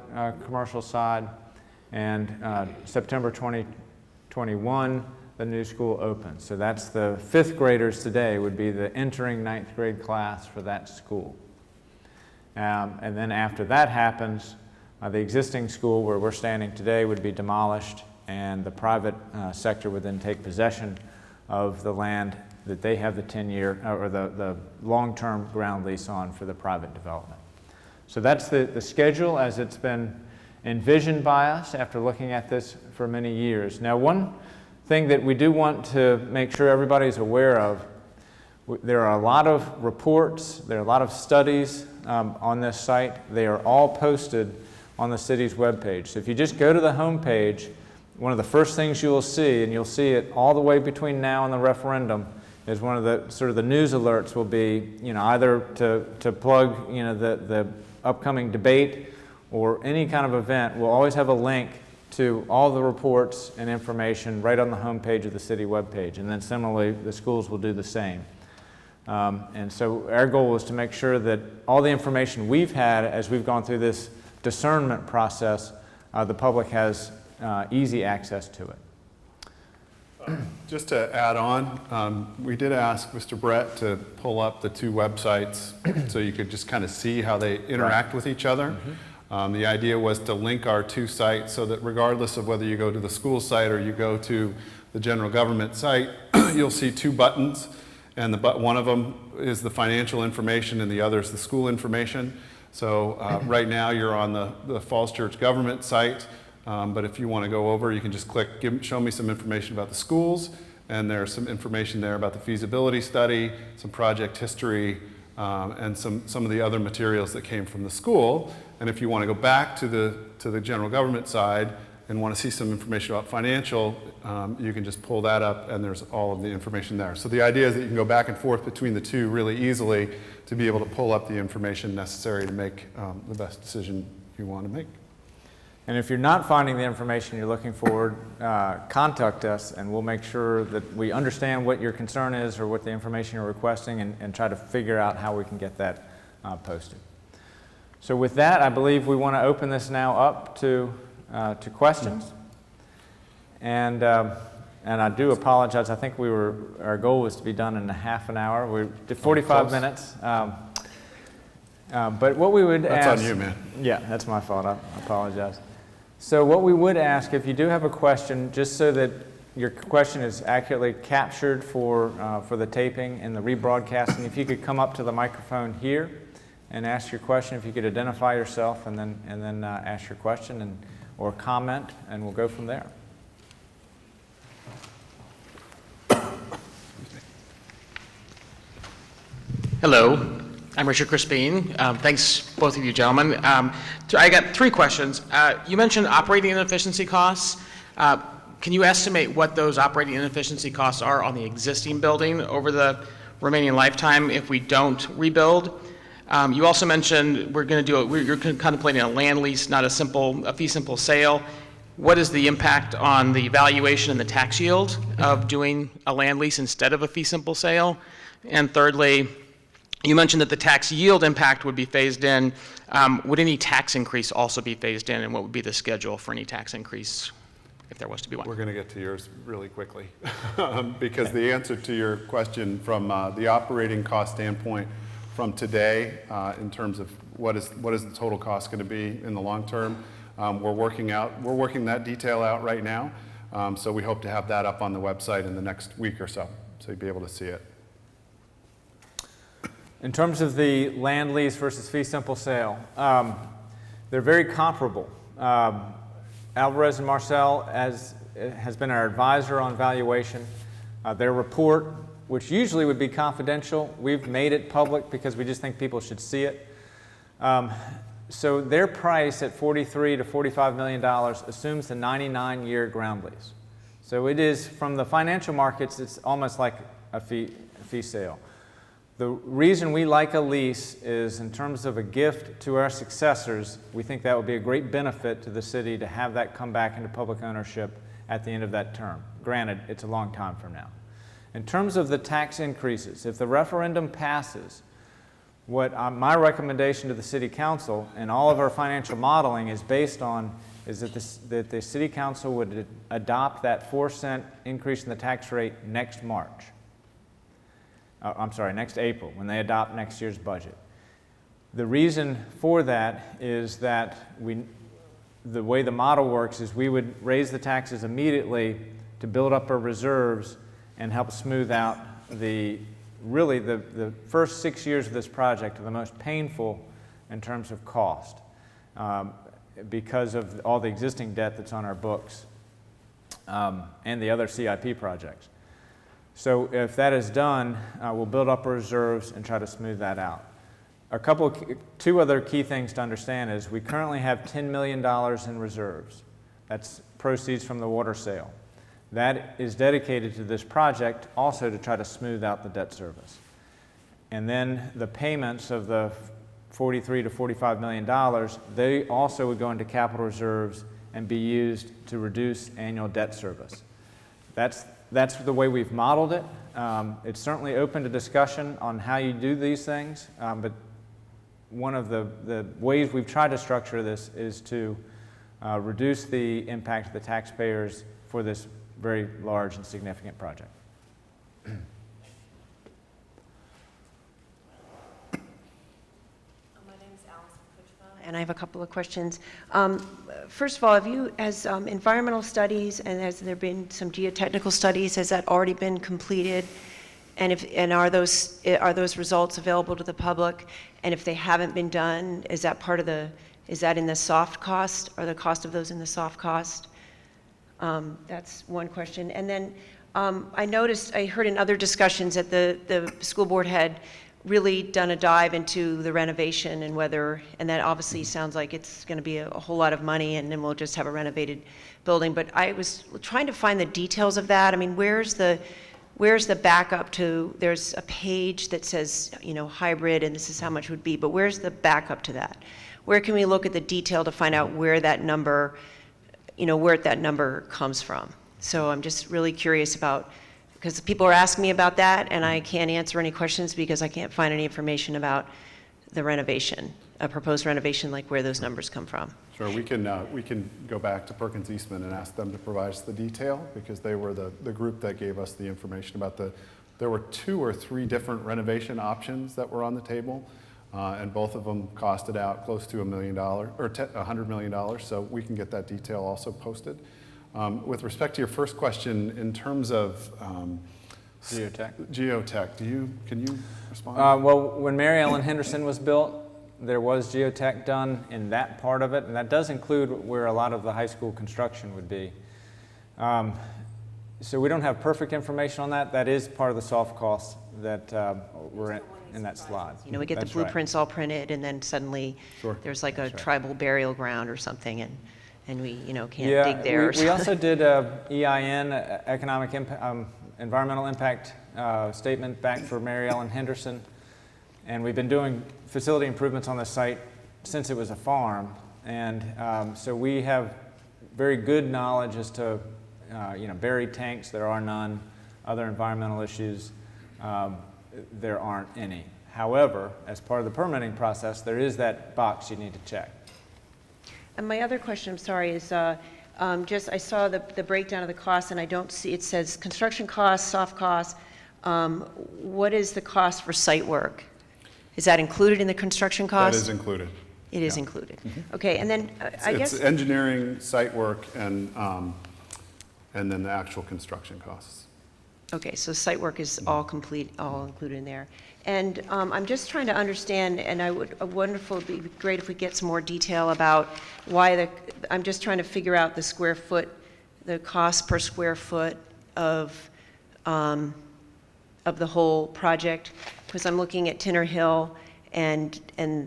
commercial side, and September 2021, the new school opens. So that's the 5th graders today would be the entering 9th grade class for that school. And then after that happens, the existing school where we're standing today would be demolished, and the private sector would then take possession of the land that they have the 10-year or the long-term ground lease on for the private development. So that's the schedule as it's been envisioned by us after looking at this for many years. Now, one thing that we do want to make sure everybody's aware of, there are a lot of reports, there are a lot of studies on this site. They are all posted on the city's webpage. So if you just go to the home page, one of the first things you will see, and you'll see it all the way between now and the referendum, is one of the sort of the news alerts will be, either to plug, the upcoming debate or any kind of event. We'll always have a link to all the reports and information right on the home page of the city webpage. And then similarly, the schools will do the same. And so our goal is to make sure that all the information we've had as we've gone through this discernment process, the public has easy access to it. Just to add on, we did ask Mr. Brett to pull up the 2 websites so you could just kind of see how they interact with each other. The idea was to link our 2 sites so that regardless of whether you go to the school site or you go to the general government site, you'll see 2 buttons, and one of them is the financial information and the other is the school information. So right now you're on the Falls Church government site. But if you want to go over, you can just click, show me some information about the schools, and there's some information there about the feasibility study, some project history, and some of the other materials that came from the school. And if you want to go back to the general government side, and want to see some information about financial, you can just pull that up and there's all of the information there. So the idea is that you can go back and forth between the two really easily to be able to pull up the information necessary to make the best decision you want to make. And if you're not finding the information you're looking for, contact us and we'll make sure that we understand what your concern is or what the information you're requesting and try to figure out how we can get that posted. So with that, I believe we want to open this now up to questions. And I do apologize. I think our goal was to be done in a half an hour. We did 45 minutes. But what we would ask... That's on you, man. Yeah, that's my fault. I apologize. So what we would ask, if you do have a question, just so that your question is accurately captured for the taping and the rebroadcasting, if you could come up to the microphone here and ask your question, if you could identify yourself and then ask your question or comment, and we'll go from there. Hello, I'm Richard Crispin. Thanks, both of you gentlemen. I got 3 questions. You mentioned operating inefficiency costs. Can you estimate what those operating inefficiency costs are on the existing building over the remaining lifetime if we don't rebuild? You also mentioned you're contemplating a land lease, not a fee simple sale. What is the impact on the valuation and the tax yield of doing a land lease instead of a fee simple sale? And thirdly, you mentioned that the tax yield impact would be phased in. Would any tax increase also be phased in, and what would be the schedule for any tax increase if there was to be one? We're going to get to yours really quickly because the answer to your question from the operating cost standpoint from today in terms of what is the total cost going to be in the long term, we're working that detail out right now. So we hope to have that up on the website in the next week or so you'll be able to see it. In terms of the land lease versus fee simple sale, they're very comparable. Alvarez and Marcel has been our advisor on valuation. Their report, which usually would be confidential, we've made it public because we just think people should see it. So their price at $43 to $45 million assumes the 99-year ground lease. So it is, from the financial markets, it's almost like a fee sale. The reason we like a lease is in terms of a gift to our successors, we think that would be a great benefit to the city to have that come back into public ownership at the end of that term. Granted, it's a long time from now. In terms of the tax increases, if the referendum passes, what my recommendation to the City Council and all of our financial modeling is based on is that the City Council would adopt that 4-cent increase in the tax rate next March. Next April, when they adopt next year's budget. The reason for that is that the way the model works is we would raise the taxes immediately to build up our reserves and help smooth out the first 6 years of this project are the most painful in terms of cost because of all the existing debt that's on our books and the other CIP projects. So if that is done, we'll build up our reserves and try to smooth that out. Two other key things to understand is we currently have $10 million in reserves. That's proceeds from the water sale. That is dedicated to this project also to try to smooth out the debt service. And then the payments of the $43 to $45 million, they also would go into capital reserves and be used to reduce annual debt service. That's the way we've modeled it. It's certainly open to discussion on how you do these things, but one of the ways we've tried to structure this is to reduce the impact of the taxpayers for this very large and significant project. And I have a couple of questions. First of all, has environmental studies and has there been some geotechnical studies, has that already been completed? And are those results available to the public? And if they haven't been done, is that in the soft cost? Are the cost of those in the soft cost? That's one question. And then I heard in other discussions that the school board had really done a dive into the renovation and whether, and that obviously sounds like it's going to be a whole lot of money and then we'll just have a renovated building. But I was trying to find the details of that. I mean, where's the backup to, there's a page that says, you know, hybrid and this is how much it would be, but where's the backup to that? Where can we look at the detail to find out where that number, you know, where that number comes from? So I'm just really curious about, because people are asking me about that and I can't answer any questions because I can't find any information about the renovation, a proposed renovation, like where those numbers come from. Sure, we can go back to Perkins Eastman and ask them to provide us the detail, because they were the group that gave us the information about there were 2 or 3 different renovation options that were on the table, and both of them costed out close to $1 million, or $100 million, so we can get that detail also posted. With respect to your first question, in terms of geotech, can you respond? Well, when Mary Ellen Henderson was built, there was geotech done in that part of it, and that does include where a lot of the high school construction would be. So we don't have perfect information on that. That is part of the soft costs that were in that slide. You know, we get the That's right. blueprints all printed and then suddenly there's like a tribal burial ground or something and we, you know, can't dig there. We also did a EIN, economic impact, environmental impact statement back for Mary Ellen Henderson. And we've been doing facility improvements on the site since it was a farm. And so we have very good knowledge as to, you know, buried tanks, there are none. Other environmental issues, there aren't any. However, as part of the permitting process, there is that box you need to check. And my other question, I'm sorry, is just I saw the breakdown of the costs and I don't see, it says construction costs, soft costs. What is the cost for site work? Is that included in the construction That costs? is included. It is included. Okay, and then I guess. It's engineering, site work, and then the actual construction costs. Okay, so site work is all complete, all included in there. And I'm just trying to understand, and it would be great if we get some more detail about why I'm just trying to figure out the square foot, the cost per square foot of the whole project, because I'm looking at Tinner Hill, and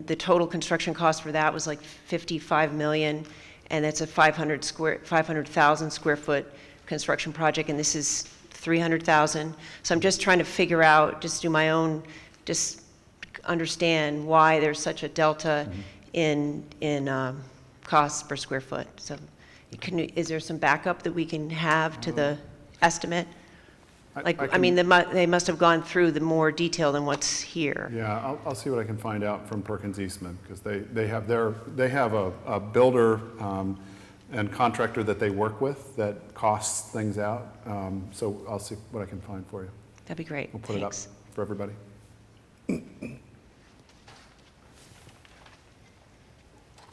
the total construction cost for that was like $55 million, and that's a 500,000 square foot construction project, and this is 300,000. So I'm just trying to figure out, just do my own, just understand why there's such a delta in costs per square foot. So is there some backup that we can have to the estimate? Like, I mean, they must have gone through the more detail than what's here. Yeah, I'll see what I can find out from Perkins Eastman, because they have a builder and contractor that they work with that costs things out. So I'll see what I can find for you. That'd be great. We'll put it up Thanks. for everybody.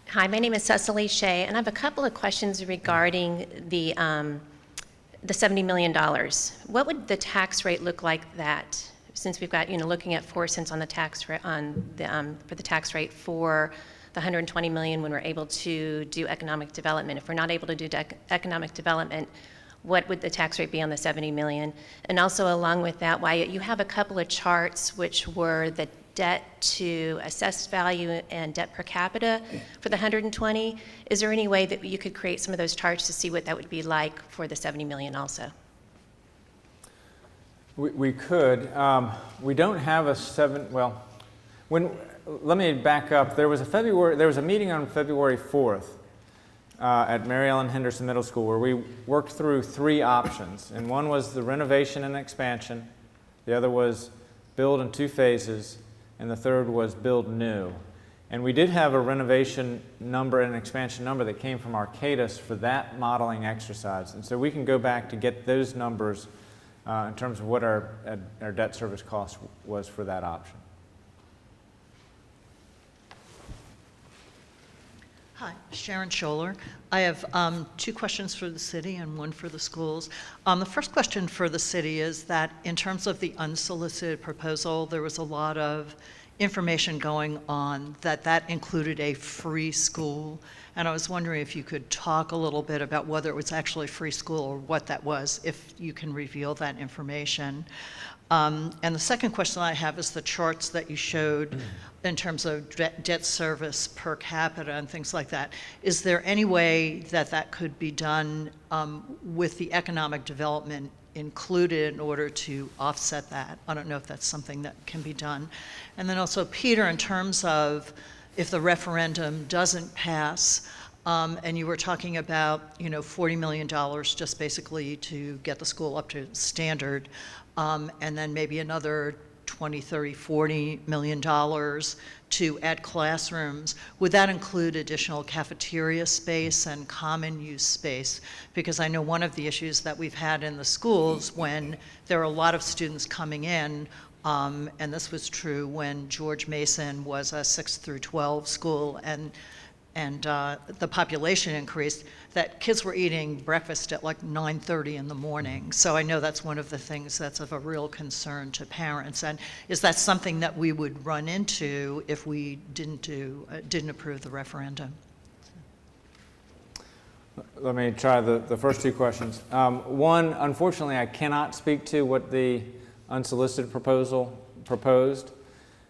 Hi, my name is Cecily Shea, and I have a couple of questions regarding the $70 million. What would the tax rate look like that, since we've got, looking at 4 cents on the tax rate for the tax rate for the 120 million when we're able to do economic development? If we're not able to do economic development, what would the tax rate be on the 70 million? And also along with that, Wyatt, you have a couple of charts which were the debt to assessed value and debt per capita for the 120. Is there any way that you could create some of those charts to see what that would be like for the 70 million also? We could. We don't have let me back up. There was a meeting on February 4th at Mary Ellen Henderson Middle School where we worked through 3 options. And one was the renovation and expansion. The other was build in 2 phases. And the third was build new. And we did have a renovation number and an expansion number that came from Arcadis for that modeling exercise. And so we can go back to get those numbers in terms of what our debt service cost was for that option. Hi, Sharon Scholler. I have 2 questions for the city and 1 for the schools. The first question for the city is that in terms of the unsolicited proposal, there was a lot of information going on that included a free school. And I was wondering if you could talk a little bit about whether it was actually free school or what that was, if you can reveal that information. And the second question I have is the charts that you showed in terms of debt service per capita and things like that. Is there any way that that could be done with the economic development included in order to offset that? I don't know if that's something that can be done. And then also, Peter, in terms of if the referendum doesn't pass, and you were talking about, $40 million just basically to get the school up to standard, and then maybe another 20, 30, $40 million to add classrooms. Would that include additional cafeteria space and common use space? Because I know one of the issues that we've had in the schools when there are a lot of students coming in, and this was true when George Mason was a 6 through 12 school, and the population increased, that kids were eating breakfast at like 9:30 in the morning. So I know that's one of the things that's of a real concern to parents. And is that something that we would run into if we didn't approve the referendum? Let me try the first two questions. One, unfortunately, I cannot speak to what the unsolicited proposal proposed,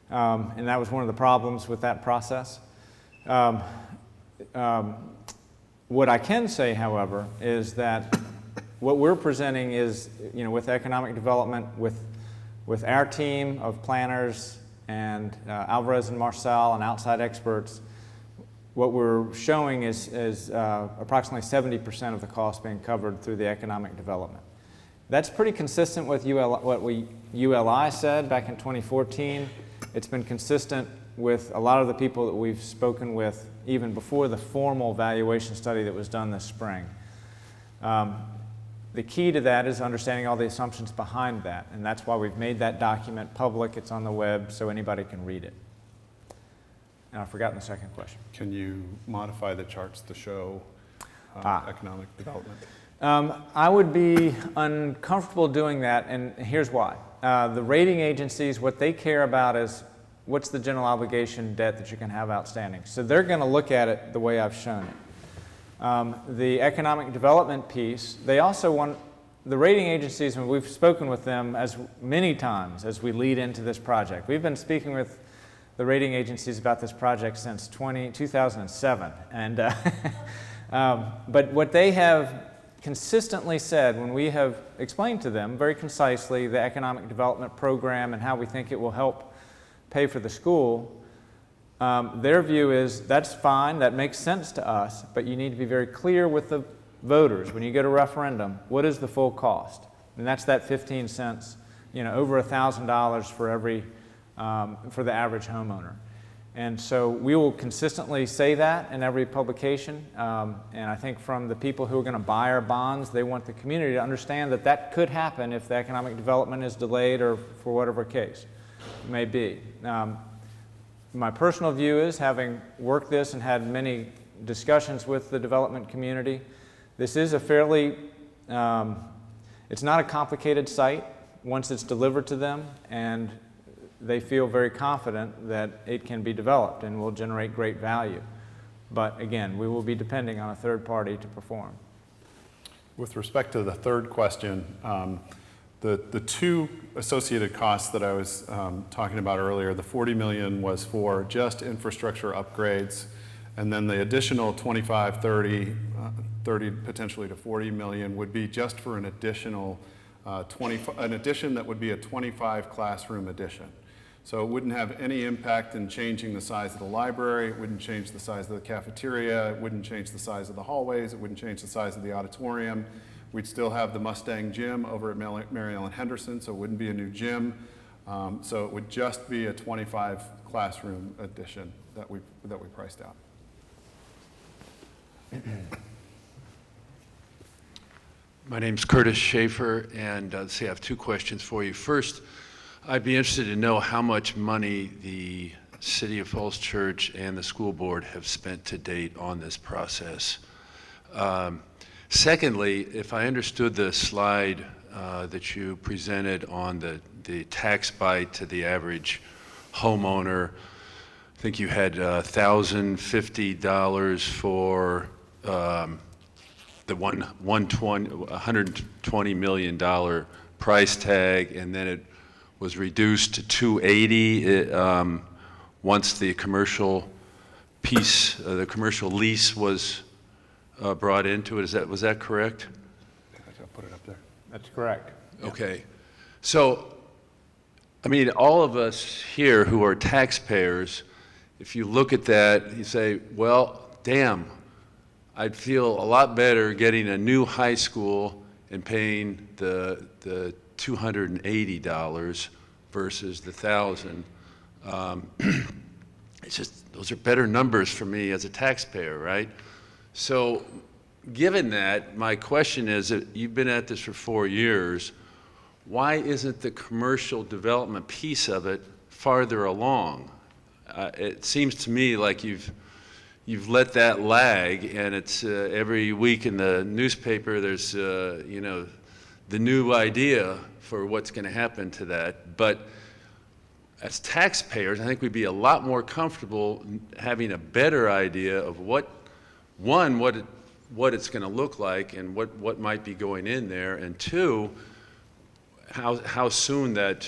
and that was one of the problems with that process. What I can say, however, is that what we're presenting is, with economic development, with our team of planners and Alvarez and Marcel and outside experts, what we're showing is approximately 70% of the cost being covered through the economic development. That's pretty consistent with what ULI said back in 2014. It's been consistent with a lot of the people that we've spoken with even before the formal valuation study that was done this spring. The key to that is understanding all the assumptions behind that, and that's why we've made that document public. It's on the web so anybody can read it. And I've forgotten the second question. Can you modify the charts to show economic development? I would be uncomfortable doing that, and here's why. The rating agencies, what they care about is what's the general obligation debt that you can have outstanding. So they're going to look at it the way I've shown it. The economic development piece, they also want, the rating agencies, and we've spoken with them as many times as we lead into this project. We've been speaking with the rating agencies about this project since 2007. And, but what they have consistently said when we have explained to them very concisely the economic development program and how we think it will help pay for the school, their view is that's fine, that makes sense to us, but you need to be very clear with the voters when you go to referendum, what is the full cost? And that's that 15 cents, over $1,000 for every, for the average homeowner. And so we will consistently say that in every publication, and I think from the people who are going to buy our bonds, they want the community to understand that that could happen if the economic development is delayed or for whatever case it may be. My personal view is, having worked this and had many discussions with the development community, this is a fairly, it's not a complicated site once it's delivered to them, and they feel very confident that it can be developed and will generate great value. But again, we will be depending on a third party to perform. With respect to the third question, the two associated costs that I was talking about earlier, the $40 million was for just infrastructure upgrades, and then the additional 25, 30 potentially to 40 million would be just for an additional an addition that would be a 25 classroom addition. So it wouldn't have any impact in changing the size of the library, it wouldn't change the size of the cafeteria, it wouldn't change the size of the hallways, it wouldn't change the size of the auditorium. We'd still have the Mustang Gym over at Mary Ellen Henderson, so it wouldn't be a new gym. So it would just be a 25 classroom addition that we priced out. My name's Curtis Schaefer, and I have two questions for you. First, I'd be interested to know how much money the City of Falls Church and the school board have spent to date on this process. Secondly, if I understood the slide that you presented on the tax bite to the average homeowner, I think you had $1,050 for the $120 million price tag, and then it was reduced to 280 once the commercial piece, the commercial lease was brought into it. Was that correct? I'll put it up there. That's correct. Okay. So, I mean, all of us here who are taxpayers, if you look at that, you say, well, damn, I'd feel a lot better getting a new high school and paying the $280 versus the $1,000. It's just, those are better numbers for me as a taxpayer, right? So, given that, my question is that you've been at this for 4 years, why isn't the commercial development piece of it farther along? It seems to me like you've let that lag, and it's every week in the newspaper there's you know, the new idea for what's going to happen to that. But as taxpayers, I think we'd be a lot more comfortable having a better idea of what it's going to look like and what might be going in there, and two, how soon that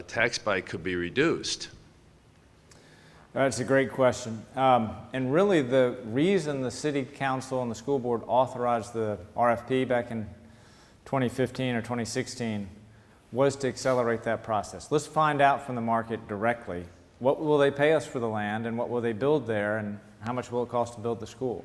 tax bite could be reduced. That's a great question. And really the reason the City Council and the school board authorized the RFP back in 2015 or 2016 was to accelerate that process. Let's find out from the market directly, what will they pay us for the land and what will they build there and how much will it cost to build the school?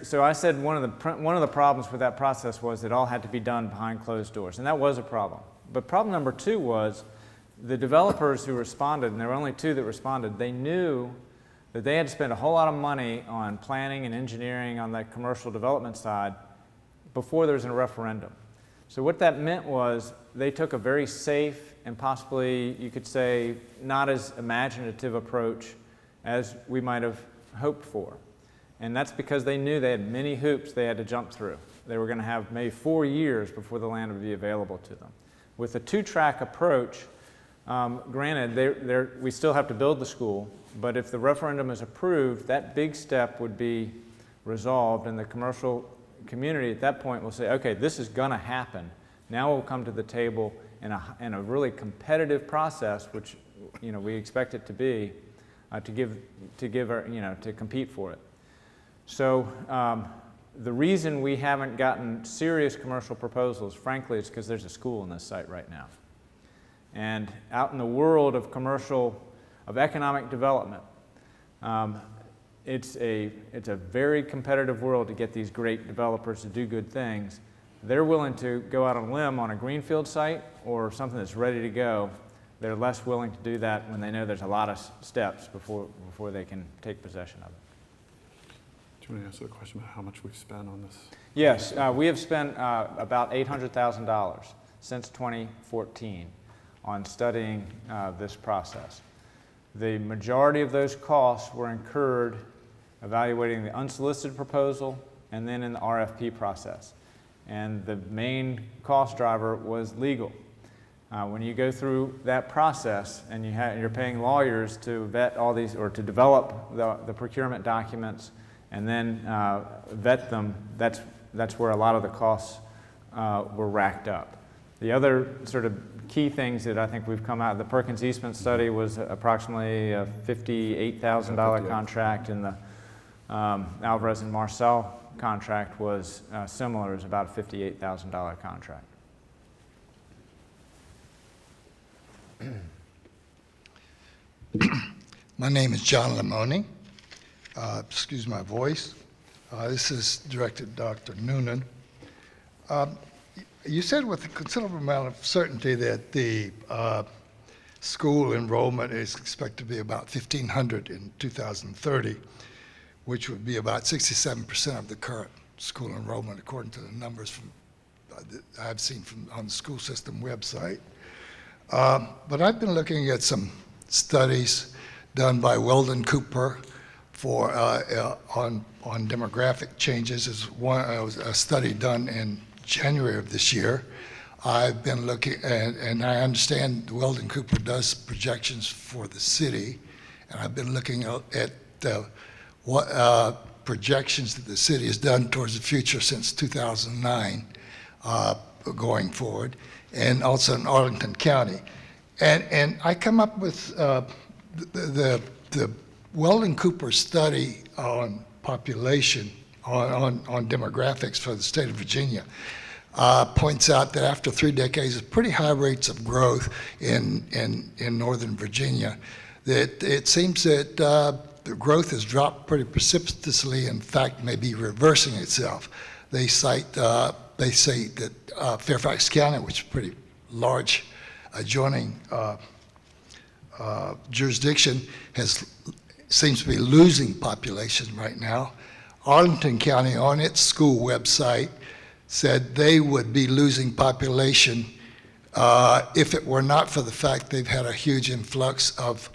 So I said one of the problems with that process was it all had to be done behind closed doors, and that was a problem. But problem number two was the developers who responded, and there were only 2 that responded, they knew that they had to spend a whole lot of money on planning and engineering on that commercial development side before there was a referendum. So what that meant was they took a very safe and possibly, you could say, not as imaginative approach as we might have hoped for. And that's because they knew they had many hoops they had to jump through. They were going to have maybe 4 years before the land would be available to them. With a 2-track approach, granted, we still have to build the school, but if the referendum is approved, that big step would be resolved, and the commercial community at that point will say, okay, this is going to happen. Now we'll come to the table in a really competitive process, which we expect it to be, to compete for it. So the reason we haven't gotten serious commercial proposals, frankly, is because there's a school in this site right now. And out in the world of economic development, it's a very competitive world to get these great developers to do good things. They're willing to go out on a limb on a greenfield site or something that's ready to go. They're less willing to do that when they know there's a lot of steps before they can take possession of it. Do you want to answer the question about how much we've spent on this? Yes, we have spent about $800,000 since 2014 on studying this process. The majority of those costs were incurred evaluating the unsolicited proposal and then in the RFP process. And the main cost driver was legal. When you go through that process and you're paying lawyers to vet all these or to develop the procurement documents and then vet them, that's where a lot of the costs were racked up. The other sort of key things that I think we've come out, the Perkins Eastman study was approximately a $58,000 contract, and the Alvarez and Marcel contract was similar, it was about a $58,000 contract. My name is John Limoni. Excuse my voice. This is directed Dr. Noonan. You said with a considerable amount of certainty that the school enrollment is expected to be about 1,500 in 2030, which would be about 67% of the current school enrollment, according to the numbers from I've seen on the school system website. But I've been looking at some studies done by Weldon Cooper on demographic changes. Was a study done in January of this year. I've been looking, and I understand Weldon Cooper does projections for the city, and I've been looking at what projections that the city has done towards the future since 2009. going forward, and also in Arlington County. And I come up with the Weldon Cooper study on population, on demographics for the state of Virginia, points out that after 3 decades of pretty high rates of growth in Northern Virginia, that it seems that the growth has dropped pretty precipitously, in fact, may be reversing itself. They say that Fairfax County, which is a pretty large adjoining jurisdiction, seems to be losing population right now. Arlington County, on its school website, said they would be losing population if it were not for the fact they've had a huge influx of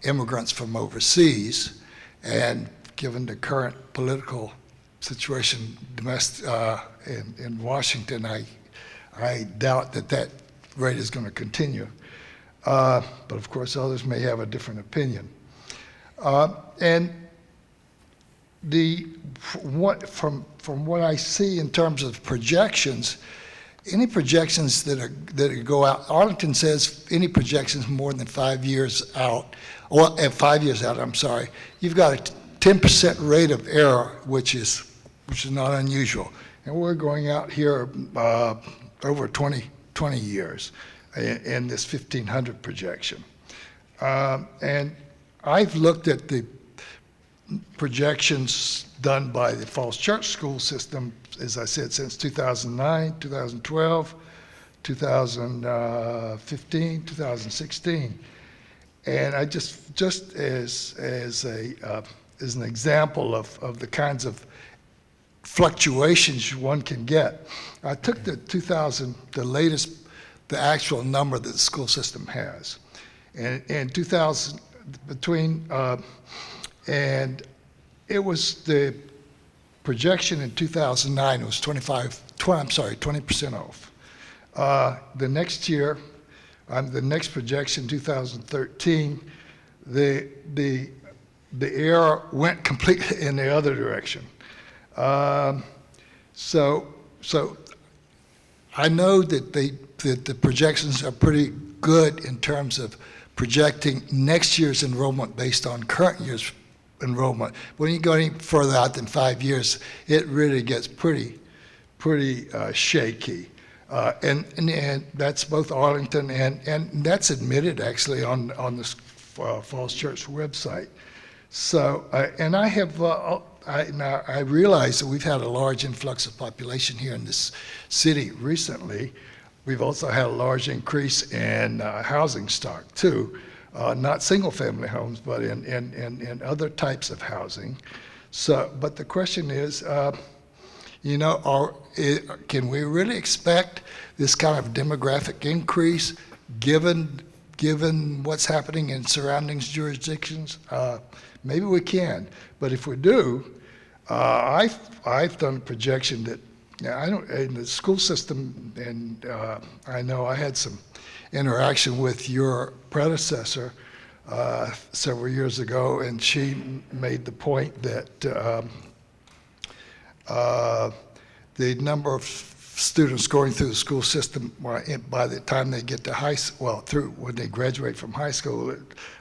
immigrants from overseas. And given the current political situation in Washington, I doubt that rate is going to continue. But of course, others may have a different opinion. And from what I see in terms of projections, any projections that go out, Arlington says any projections more than 5 years out, or 5 years out, I'm sorry, you've got a 10% rate of error, which is not unusual. And we're going out here over 20 years in this 1,500 projection. And I've looked at the projections done by the Falls Church school system, as I said, since 2009, 2012, 2015, 2016. And I just as an example of the kinds of fluctuations one can get, I took the actual number that the school system has. And in 2000, and it was the projection in 2009 was 20% off. The next year, the next projection, 2013, the error went completely in the other direction. So I know that the projections are pretty good in terms of projecting next year's enrollment based on current year's enrollment. When you go any further out than 5 years, it really gets pretty shaky. And that's both Arlington and that's admitted actually on the Falls Church website. So, and I have, I realize that we've had a large influx of population here in this city recently. We've also had a large increase in housing stock too. Not single-family homes, but in other types of housing. So, but the question is, can we really expect this kind of demographic increase given what's happening in surrounding jurisdictions? Maybe we can, but if we do, I've done a projection that in the school system, and I know I had some interaction with your predecessor several years ago, and she made the point that the number of students going through the school system by the time they get to when they graduate from high school, a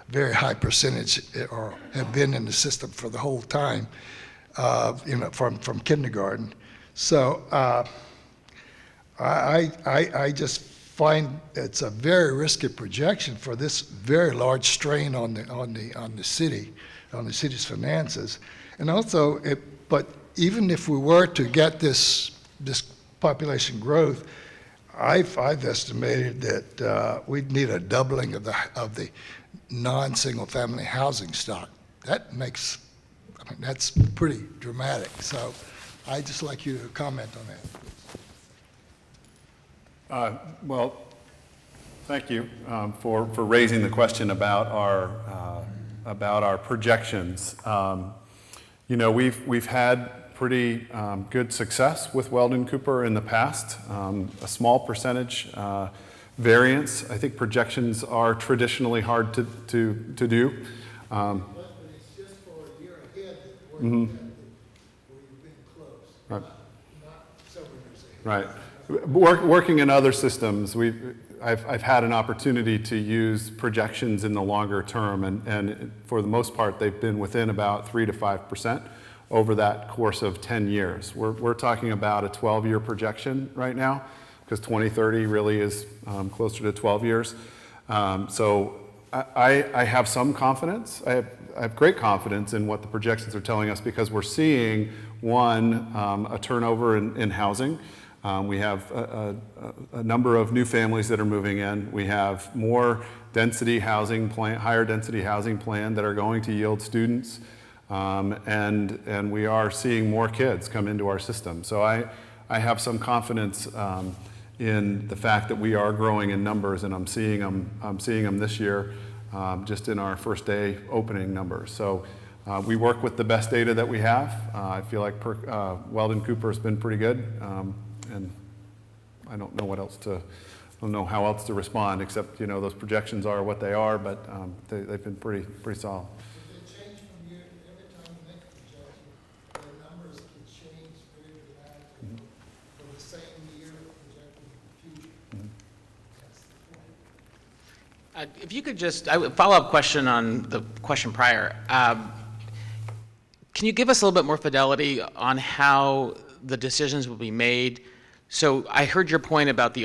very high percentage or have been in the system for the whole time, from kindergarten. So I just find it's a very risky projection for this very large strain on the city's finances, and also but even if we were to get this population growth, I've estimated that we'd need a doubling of the non-single family housing stock. That's pretty dramatic. So I'd just like you to comment on that. Well, thank you for raising the question about our projections. We've had pretty good success with Weldon Cooper in the past. A small percentage variance. I think projections are traditionally hard to do. But it's just for a year ahead where you've been close. Right. Not several years ahead. Right. Working in other systems, I've had an opportunity to use projections in the longer term, and for the most part, they've been within about 3 to 5% over that course of 10 years. We're talking about a 12-year projection right now, because 2030 really is closer to 12 years. So I have some confidence. I have great confidence in what the projections are telling us, because we're seeing, one, a turnover in housing. We have a number of new families that are moving in. We have more density housing plan, higher density housing plan that are going to yield students. And we are seeing more kids come into our system. So I have some confidence in the fact that we are growing in numbers, and I'm seeing them this year, just in our first day opening numbers. So we work with the best data that we have. I feel like Weldon Cooper has been pretty good, and I don't know how else to respond, except those projections are what they are, but they've been pretty solid. If you could just, a follow-up question on the question prior. Can you give us a little bit more fidelity on how the decisions will be made? So I heard your point about the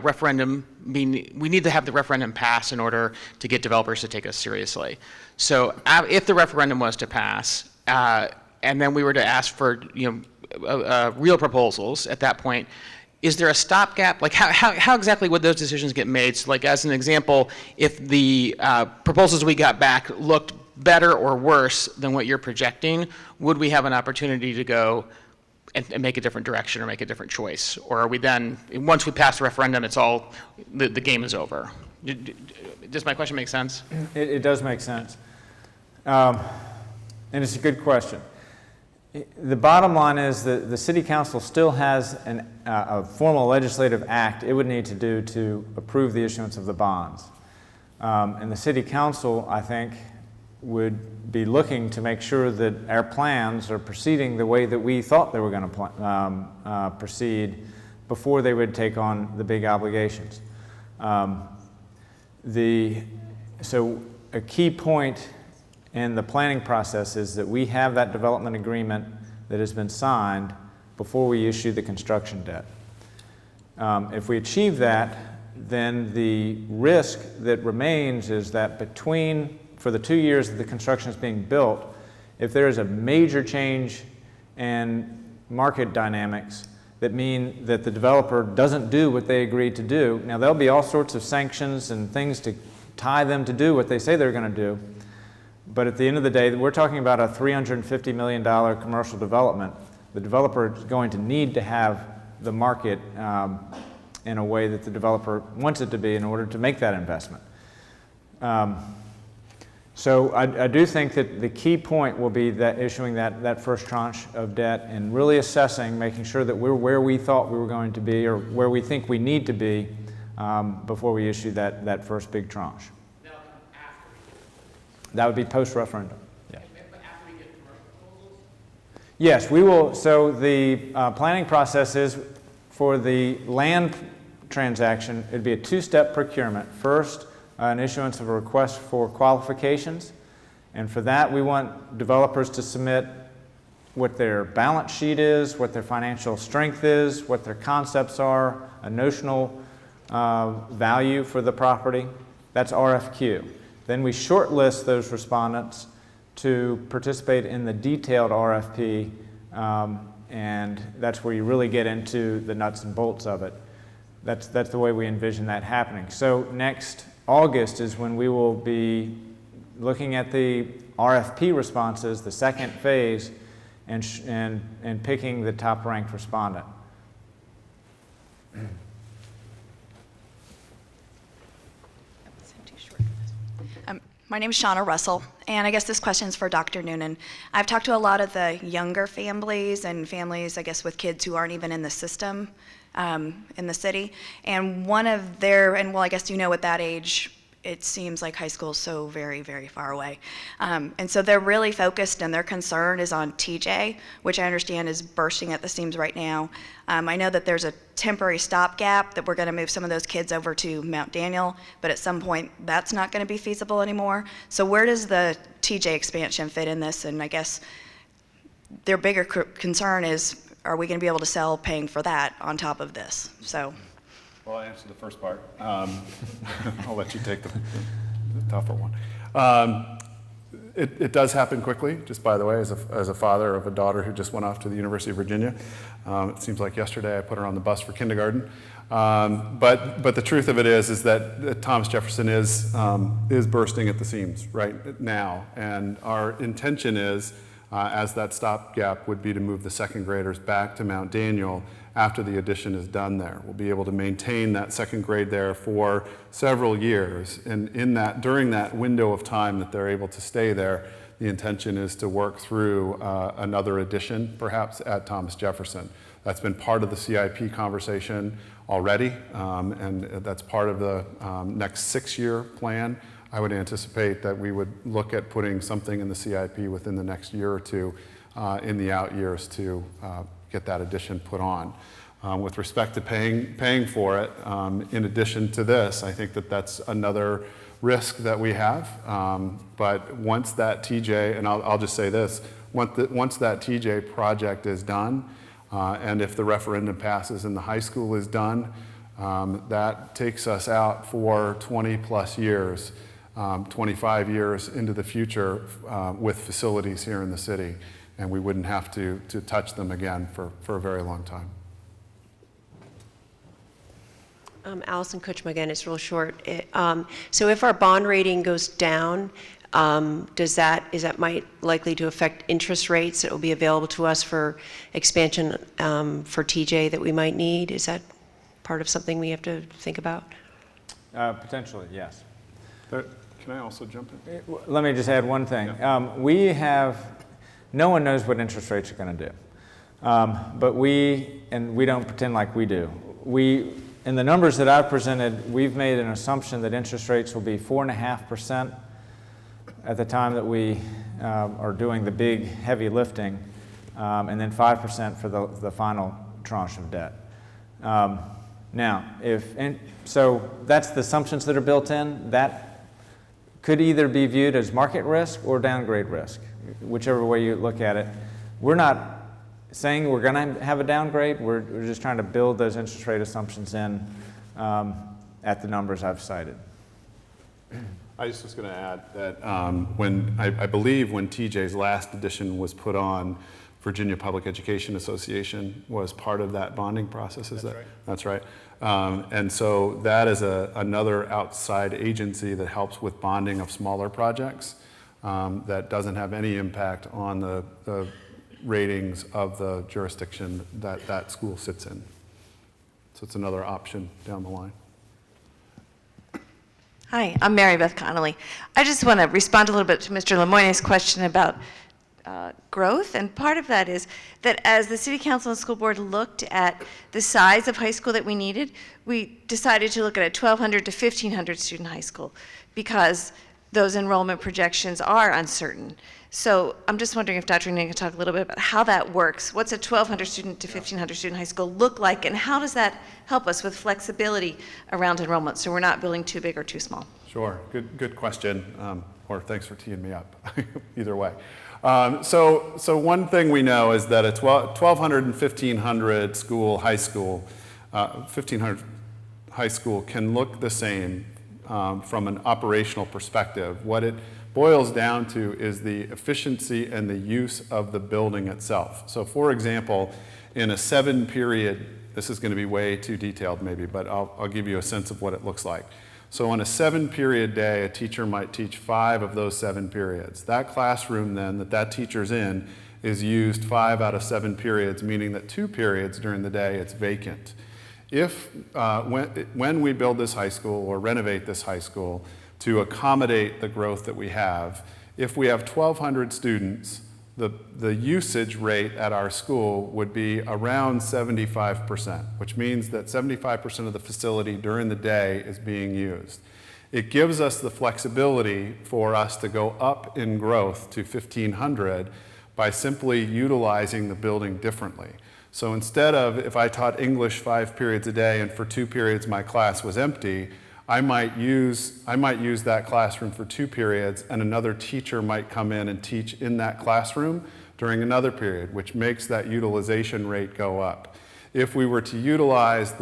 referendum being, we need to have the referendum pass in order to get developers to take us seriously. So if the referendum was to pass, and then we were to ask for real proposals at that point, is there a stopgap? Like how exactly would those decisions get made? So like as an example, if the proposals we got back looked better or worse than what you're projecting, would we have an opportunity to go and make a different direction or make a different choice? Or are we then, once we pass the referendum, it's all, the game is over? Does my question make sense? It does make sense. And it's a good question. The bottom line is that the City Council still has a formal legislative act it would need to do to approve the issuance of the bonds. And the City Council, I think, would be looking to make sure that our plans are proceeding the way that we thought they were going to proceed before they would take on the big obligations. So a key point in the planning process is that we have that development agreement that has been signed before we issue the construction debt. If we achieve that, then the risk that remains is that for the 2 years that the construction is being built, if there is a major change in market dynamics that mean that the developer doesn't do what they agreed to do, now there'll be all sorts of sanctions and things to tie them to do what they say they're going to do. But at the end of the day, we're talking about a $350 million commercial development. The developer is going to need to have the market in a way that the developer wants it to be in order to make that investment. So I do think that the key point will be that issuing that first tranche of debt and really assessing, making sure that we're where we thought we were going to be or where we think we need to be before we issue that first big tranche. That would be post-referendum. Yeah. But after we get commercial proposals? Yes, we will. So the planning process is for the land transaction, it'd be a two-step procurement. First, an issuance of a request for qualifications. And for that, we want developers to submit what their balance sheet is, what their financial strength is, what their concepts are, a notional value for the property. That's RFQ. Then we shortlist those respondents to participate in the detailed RFP, and that's where you really get into the nuts and bolts of it. That's the way we envision that happening. So next August is when we will be looking at the RFP responses, the second phase, and picking the top-ranked respondent. My name is Shauna Russell, and I guess this question is for Dr. Noonan. I've talked to a lot of the younger families and families, I guess, with kids who aren't even in the system in the city. And one of their, and well, I guess you know at that age, it seems like high school is so very, very far away. And so they're really focused, and their concern is on TJ, which I understand is bursting at the seams right now. I know that there's a temporary stopgap that we're going to move some of those kids over to Mount Daniel, but at some point that's not going to be feasible anymore. So where does the TJ expansion fit in this? And I guess their bigger concern is, are we going to be able to sell paying for that on top of this? So. Well, I answered the first part. I'll let you take the tougher one. It does happen quickly, just by the way, as a father of a daughter who just went off to the University of Virginia. It seems like yesterday I put her on the bus for kindergarten. But the truth of it is that Thomas Jefferson is bursting at the seams right now. And our intention is, as that stopgap would be to move the second graders back to Mount Daniel after the addition is done there. We'll be able to maintain that second grade there for several years. And during that window of time that they're able to stay there, the intention is to work through another addition, perhaps at Thomas Jefferson. That's been part of the CIP conversation already, and that's part of the next 6-year plan. I would anticipate that we would look at putting something in the CIP within the next year or two in the out years to get that addition put on. With respect to paying for it, in addition to this, I think that that's another risk that we have. But once that TJ, and I'll just say this, once that TJ project is done, and if the referendum passes and the high school is done, that takes us out for 20 plus years, 25 years into the future with facilities here in the city. And we wouldn't have to touch them again for a very long time. Allison Kutchma again, it's real short. So if our bond rating goes down, is that likely to affect interest rates that will be available to us for expansion for TJ that we might need? Is that part of something we have to think about? Potentially, yes. Can I also jump in? Let me just add one thing. No one knows what interest rates are going to do. But we don't pretend like we do. In the numbers that I've presented, we've made an assumption that interest rates will be 4.5% at the time that we are doing the big heavy lifting, and then 5% for the final tranche of debt. So that's the assumptions that are built in. That could either be viewed as market risk or downgrade risk, whichever way you look at it. We're not saying we're going to have a downgrade. We're just trying to build those interest rate assumptions in at the numbers I've cited. I just was going to add that I believe when TJ's last edition was put on, Virginia Public Education Association was part of that bonding process. That's right. And so that is another outside agency that helps with bonding of smaller projects that doesn't have any impact on the ratings of the jurisdiction that school sits in. So it's another option down the line. Hi, I'm Mary Beth Connolly. I just want to respond a little bit to Mr. Lemoyne's question about growth, and part of that is that as the City Council and School Board looked at the size of high school that we needed, we decided to look at a 1,200 to 1,500 student high school because those enrollment projections are uncertain. So I'm just wondering if Dr. Noonan can talk a little bit about how that works. What's a 1,200 student to 1,500 student high school look like, and how does that help us with flexibility around enrollment so we're not building too big or too small? Sure, good question, or thanks for teeing me up, either way. So one thing we know is that a 1,200 and 1,500 high school, 1,500 high school can look the same from an operational perspective. What it boils down to is the efficiency and the use of the building itself. So for example, in a 7-period, this is going to be way too detailed maybe, but I'll give you a sense of what it looks like. So on a 7-period day, a teacher might teach 5 of those 7 periods. That classroom then that teacher's in is used 5 out of 7 periods, meaning that 2 periods during the day it's vacant. When we build this high school or renovate this high school to accommodate the growth that we have, if we have 1,200 students, the usage rate at our school would be around 75%, which means that 75% of the facility during the day is being used. it gives us the flexibility for us to go up in growth to 1,500 by simply utilizing the building differently. So instead of, if I taught English 5 periods a day and for 2 periods my class was empty, I might use that classroom for 2 periods, and another teacher might come in and teach in that classroom during another period, which makes that utilization rate go up. If we were to utilize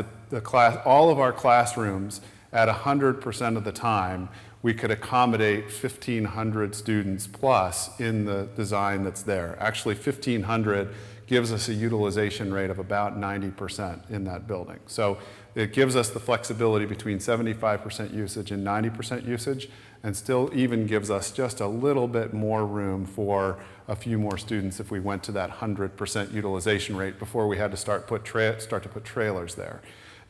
all of our classrooms at 100% of the time, we could accommodate 1,500 students plus in the design that's there. Actually, 1,500 gives us a utilization rate of about 90% in that building. So it gives us the flexibility between 75% usage and 90% usage, and still even gives us just a little bit more room for a few more students if we went to that 100% utilization rate before we had to start to put trailers there.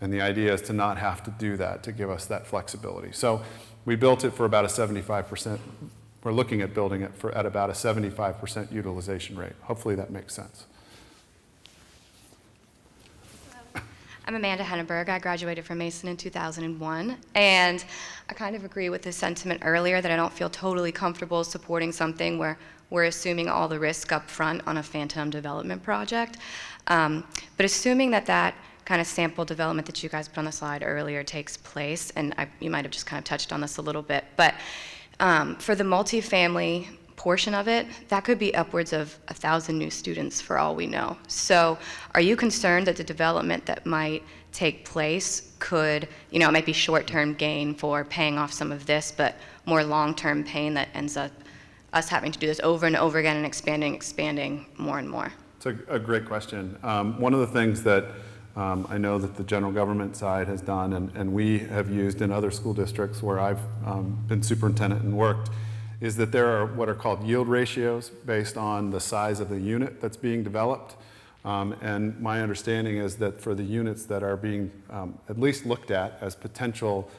And the idea is to not have to do that, to give us that flexibility. So we built it for about a 75%. We're looking at building it at about a 75% utilization rate. Hopefully that makes sense. I'm Amanda Henneberg. I graduated from Mason in 2001, and I kind of agree with the sentiment earlier that I don't feel totally comfortable supporting something where we're assuming all the risk up front on a phantom development project. But assuming that kind of sample development that you guys put on the slide earlier takes place, and you might have just kind of touched on this a little bit, but for the multifamily portion of it, that could be upwards of 1,000 new students for all we know. So are you concerned that the development that might take place could, it might be short-term gain for paying off some of this, but more long-term pain that ends up us having to do this over and over again and expanding more and more? It's a great question. One of the things that I know that the general government side has done, and we have used in other school districts where I've been superintendent and worked, is that there are what are called yield ratios based on the size of the unit that's being developed. And my understanding is that for the units that are being at least looked at as potential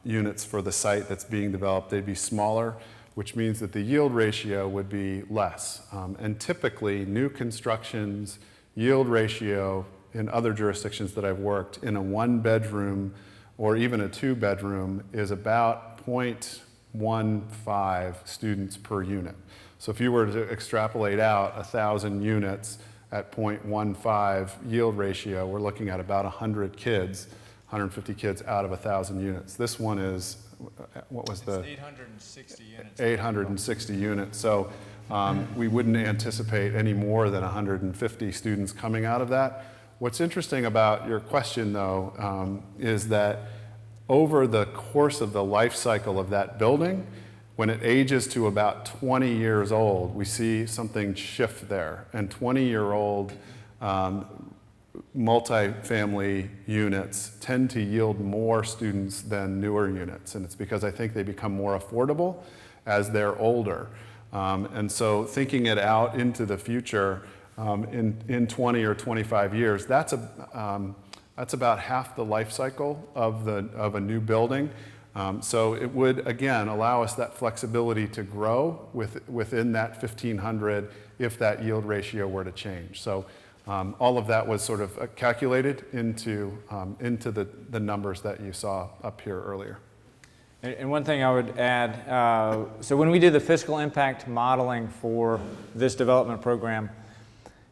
units for the site that's being developed, they'd be smaller, which means that the yield ratio would be less. And typically, new construction's yield ratio in other jurisdictions that I've worked in a 1-bedroom or even a 2-bedroom is about 0.15 students per unit. So if you were to extrapolate out 1,000 units at 0.15 yield ratio, we're looking at about 100 kids, 150 kids out of 1,000 units. This one is, what was the? 860 units. 860 units. So we wouldn't anticipate any more than 150 students coming out of that. What's interesting about your question, though, is that over the course of the life cycle of that building, when it ages to about 20 years old, we see something shift there. And 20-year-old multifamily units tend to yield more students than newer units. And it's because I think they become more affordable as they're older. And so thinking it out into the future, in 20 or 25 years, that's about half the life cycle of a new building. So it would, again, allow us that flexibility to grow within that 1,500 if that yield ratio were to change. So all of that was sort of calculated into the numbers that you saw up here earlier. And one thing I would add, so when we do the fiscal impact modeling for this development program,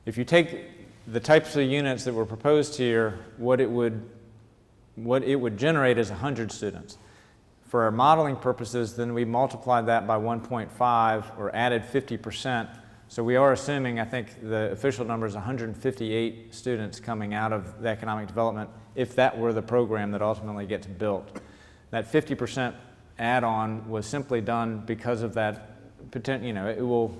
if you take the types of units that were proposed here, what it would generate is 100 students. For our modeling purposes, then we multiplied that by 1.5 or added 50%. So we are assuming, I think the official number is 158 students coming out of the economic development if that were the program that ultimately gets built. That 50% add-on was simply done because of that potential,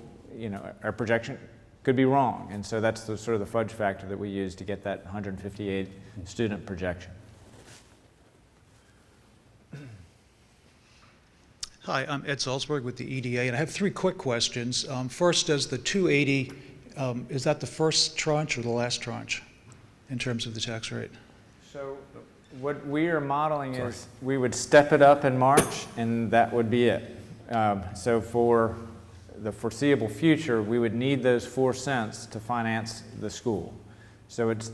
our projection could be wrong. And so that's the sort of the fudge factor that we use to get that 158 student projection. Hi, I'm Ed Salzberg with the EDA, and I have 3 quick questions. First, does the 280, is that the first tranche or the last tranche in terms of the tax rate? So what we are modeling is we would step it up in March, and that would be it. So for the foreseeable future, we would need those 4 cents to finance the school. So it's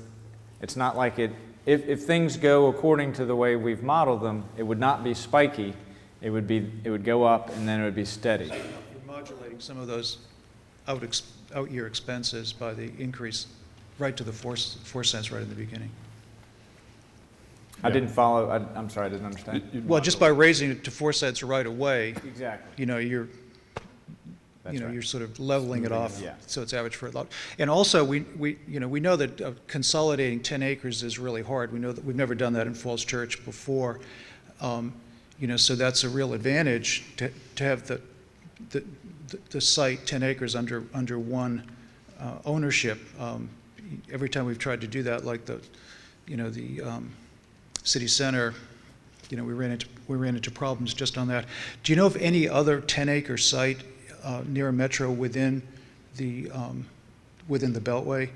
not like if things go according to the way we've modeled them, it would not be spiky. It would go up and then it would be steady. You're modulating some of those out-year expenses by the increase right to the 4 cents right in the beginning. I didn't follow, I'm sorry, I didn't understand. Well, just by raising it to 4 cents right away, Exactly. you're right. you're sort of leveling it off, Yeah. so it's average for a lot. And also, we know that consolidating 10 acres is really hard. We know that we've never done that in Falls Church before. So that's a real advantage to have the site 10 acres under one ownership. Every time we've tried to do that, like the city center, we ran into problems just on that. Do you know of any other 10-acre site near a metro within the Beltway?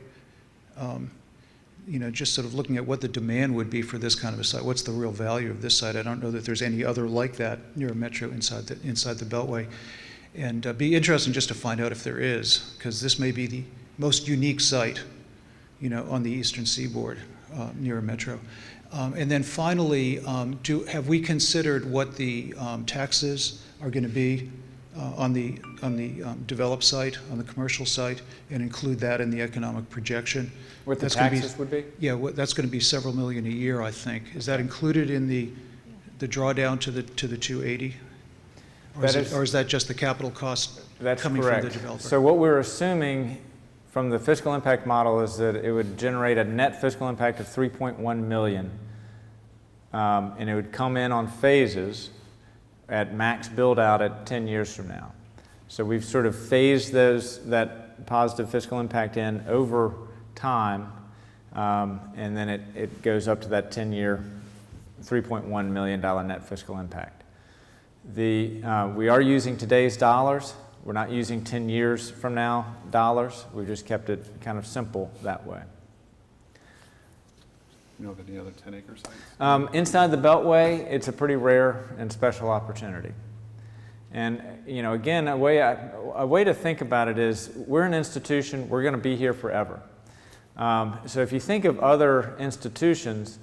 Just sort of looking at what the demand would be for this kind of a site. What's the real value of this site? I don't know that there's any other like that near a metro inside the Beltway. And be interesting just to find out if there is, because this may be the most unique site, on the eastern seaboard near a metro. And then finally, have we considered what the taxes are going to be on the developed site, on the commercial site, and include that in the economic projection? What the taxes would be? Yeah, that's going to be several million a year, I think. Is that included in the drawdown to the 280? Or is that just the capital cost coming from the developer? So what we're assuming from the fiscal impact model is that it would generate a net fiscal impact of 3.1 million, and it would come in on phases at max build out at 10 years from now. So we've sort of phased that positive fiscal impact in over time, and then it goes up to that 10-year, $3.1 million net fiscal impact. We are using today's dollars. We're not using 10 years from now dollars. We've just kept it kind of simple that way. You know of any other 10-acre sites? Inside the Beltway, it's a pretty rare and special opportunity. And again, a way to think about it is we're an institution. We're going to be here forever. So if you think of other institutions,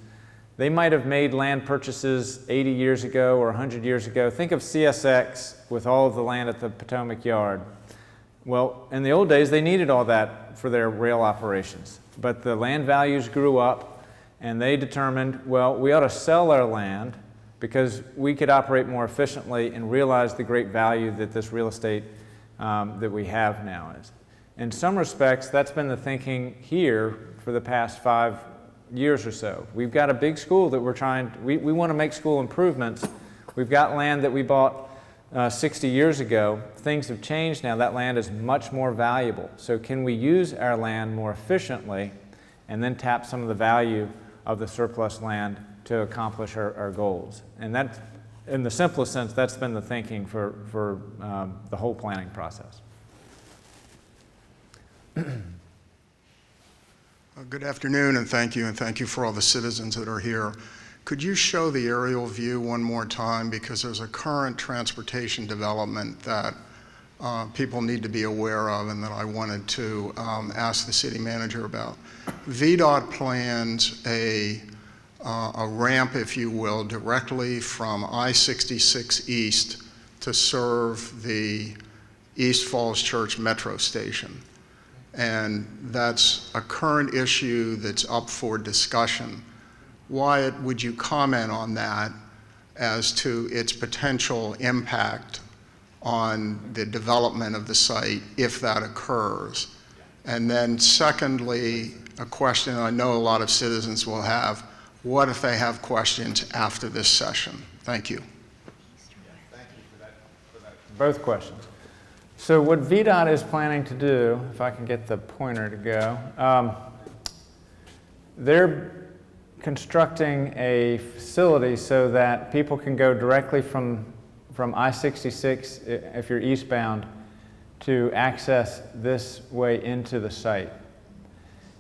they might have made land purchases 80 years ago or 100 years ago. Think of CSX with all of the land at the Potomac Yard. Well, in the old days, they needed all that for their rail operations. But the land values grew up, and they determined, well, we ought to sell our land because we could operate more efficiently and realize the great value that this real estate that we have now is. In some respects, that's been the thinking here for the past 5 years or so. We've got a big school that we want to make school improvements. We've got land that we bought 60 years ago. Things have changed now. That land is much more valuable. So can we use our land more efficiently and then tap some of the value of the surplus land to accomplish our goals? And that, in the simplest sense, that's been the thinking for the whole planning process. Good afternoon, and thank you for all the citizens that are here. Could you show the aerial view one more time, because there's a current transportation development that people need to be aware of and that I wanted to ask the city manager about. VDOT plans a ramp, if you will, directly from I-66 East to serve the East Falls Church Metro Station. And that's a current issue that's up for discussion. Wyatt, would you comment on that as to its potential impact on the development of the site if that occurs? And then secondly, a question I know a lot of citizens will have: what if they have questions after this session? Thank you. Thank you for that. Both questions. So what VDOT is planning to do, if I can get the pointer to go, they're constructing a facility so that people can go directly from I-66, if you're eastbound, to access this way into the site.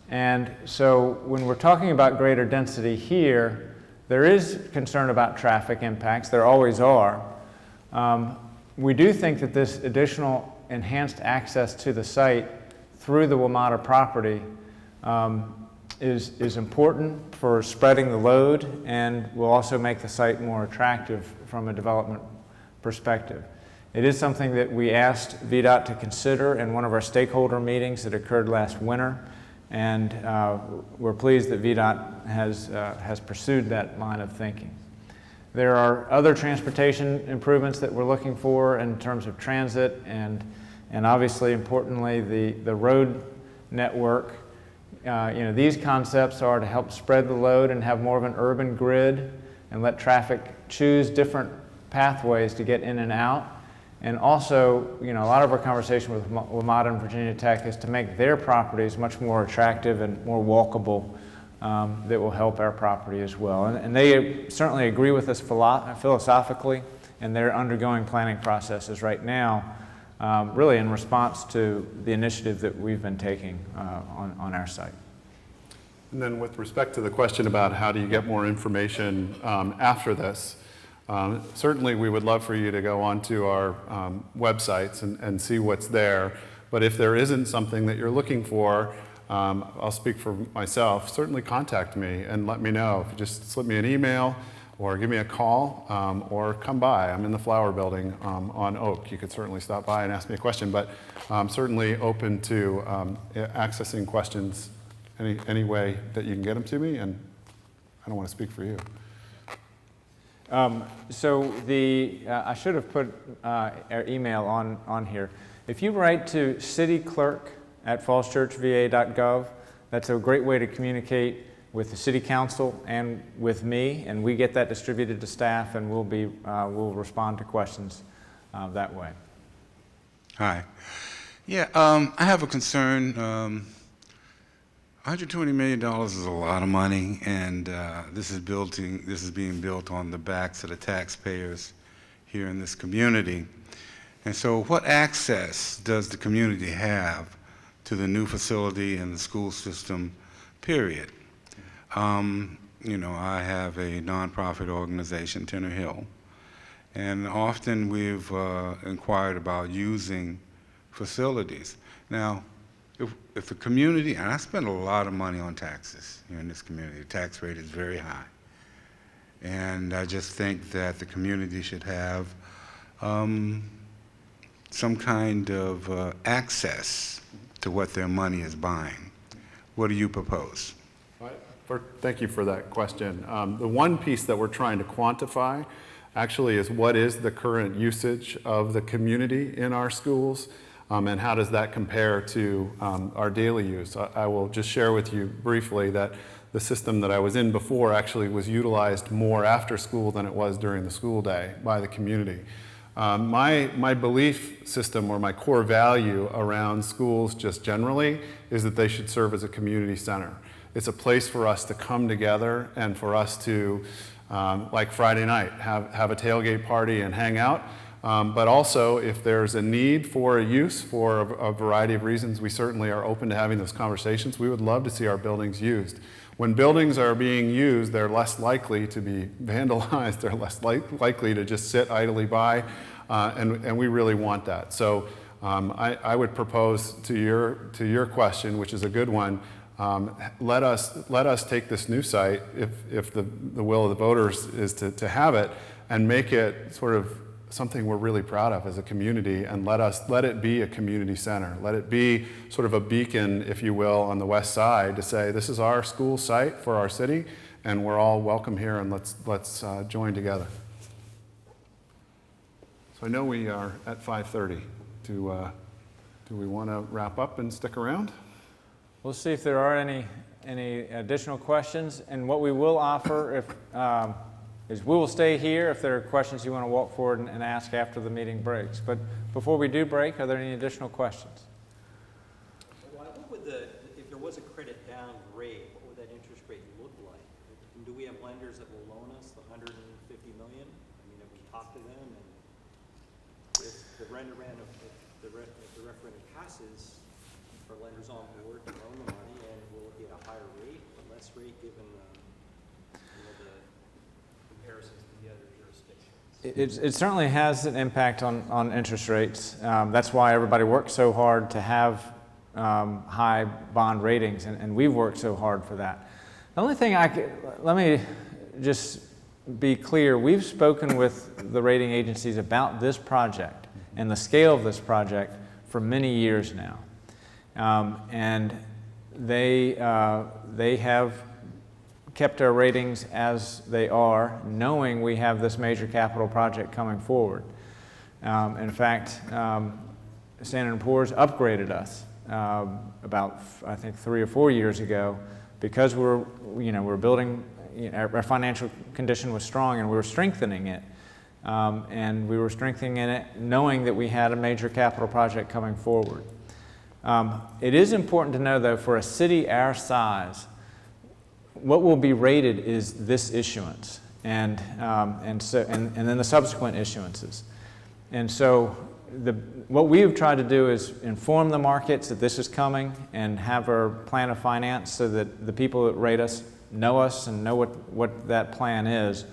And so when we're talking about greater density here, there is concern about traffic impacts. There always are. We do think that this additional enhanced access to the site through the WMATA property is important for spreading the load, and will also make the site more attractive from a development perspective. It is something that we asked VDOT to consider in one of our stakeholder meetings that occurred last winter, and we're pleased that VDOT has pursued that line of thinking. There are other transportation improvements that we're looking for in terms of transit and obviously, importantly, the road network. These concepts are to help spread the load and have more of an urban grid and let traffic choose different pathways to get in and out. And also, a lot of our conversation with WMATA and Virginia Tech is to make their properties much more attractive and more walkable. That will help our property as well. And they certainly agree with us philosophically, and they're undergoing planning processes right now, really in response to the initiative that we've been taking on our site. And then with respect to the question about how do you get more information after this, certainly we would love for you to go onto our websites and see what's there. But if there isn't something that you're looking for, I'll speak for myself, certainly contact me and let me know. If you just slip me an email or give me a call or come by. I'm in the Flower Building on Oak. You could certainly stop by and ask me a question, but I'm certainly open to accessing questions any way that you can get them to me, and I don't want to speak for you. I should have put our email on here. If you write to cityclerk@fallschurchva.gov, that's a great way to communicate with the City Council and with me, and we get that distributed to staff, and we'll respond to questions that way. Hi. Yeah, I have a concern. $120 million is a lot of money, and this is being built on the backs of the taxpayers here in this community. And so what access does the community have to the new facility and the school system, period? I have a nonprofit organization, Tenor Hill, and often we've inquired about using facilities. Now, if the community, and I spend a lot of money on taxes here in this community, the tax rate is very high, and I just think that the community should have some kind of access to what their money is buying. What do you propose? Thank you for that question. The one piece that we're trying to quantify actually is what is the current usage of the community in our schools, and how does that compare to our daily use. I will just share with you briefly that the system that I was in before actually was utilized more after school than it was during the school day by the community. My belief system, or my core value around schools just generally, is that they should serve as a community center. It's a place for us to come together and for us to, like Friday night, have a tailgate party and hang out. But also, if there's a need for a use for a variety of reasons, we certainly are open to having those conversations. We would love to see our buildings used. When buildings are being used, they're less likely to be vandalized. They're less likely to just sit idly by, and we really want that. So I would propose to your question, which is a good one, let us take this new site, if the will of the voters is to have it, and make it sort of something we're really proud of as a community, and let it be a community center. Let it be sort of a beacon, if you will, on the west side to say, this is our school site for our city, and we're all welcome here, and let's join together. So I know we are at 5:30. Do we want to wrap up and stick around? We'll see if there are any additional questions, and what we will offer is we will stay here if there are questions you want to walk forward and ask after the meeting breaks. But before we do break, are there any additional questions? If there was a credit down rate, what would that interest rate look like? And do we have lenders that will loan us the $150 million? I mean, have we talked to them? And if the referendum passes, are lenders on board to loan the money, and will it be at a higher rate or less rate given the comparisons to the other jurisdictions? It certainly has an impact on interest rates. That's why everybody works so hard to have high bond ratings, and we've worked so hard for that. The only thing let me just be clear, we've spoken with with the rating agencies about this project and the scale of this project for many years now. And they have kept our ratings as they are, knowing we have this major capital project coming forward. In fact, Standard & Poor's upgraded us about, I think, 3 or 4 years ago because we're building, our financial condition was strong and we were strengthening it. And we were strengthening it knowing that we had a major capital project coming forward. It is important to know, though, for a city our size, what will be rated is this issuance and then the subsequent issuances. And so what we have tried to do is inform the markets that this is coming and have our plan of finance so that the people that rate us and know what that plan is,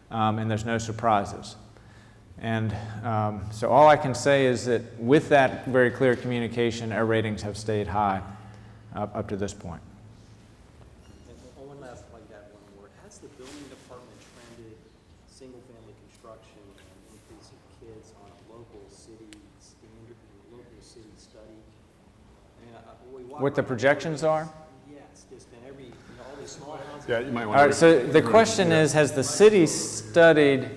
and there's no surprises. And so all I can say is that with that very clear communication, our ratings have stayed high up to this point. And one last, if I could add one more. Has the building department trended single-family construction and increase of kids on a local city standard, local city study? What the projections are? Yes, just in every, all these small houses. Yeah, you might want All right, so the question is, has the city studied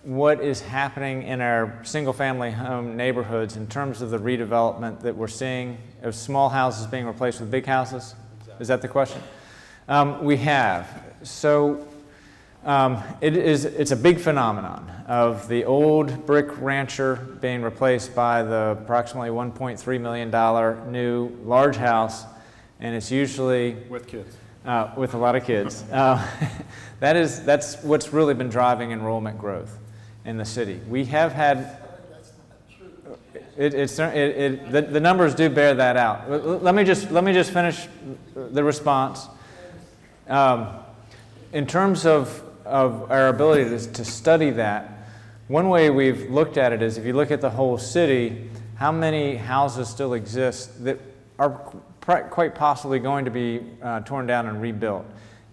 what is happening in our single-family home neighborhoods in terms of the redevelopment that we're seeing of small houses being replaced with big houses? Exactly. Is that the question? We have. So it's a big phenomenon of the old brick rancher being replaced by the approximately $1.3 million new large house, and it's usually with kids. With a lot of kids. That's what's really been driving enrollment growth in the city. We have had. The numbers do bear that out. Let me just finish the response. In terms of our ability to study that, one way we've looked at it is if you look at the whole city, how many houses still exist that are quite possibly going to be torn down and rebuilt.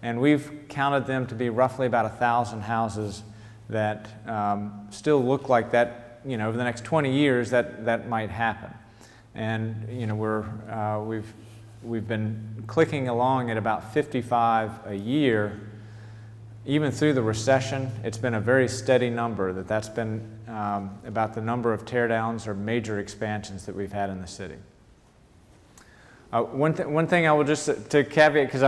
And we've counted them to be roughly about 1,000 houses that still look like that, over the next 20 years that might happen. And, we've been clicking along at about 55 a year. Even through the recession, it's been a very steady number that's been about the number of teardowns or major expansions that we've had in the city. One thing I will just to caveat, because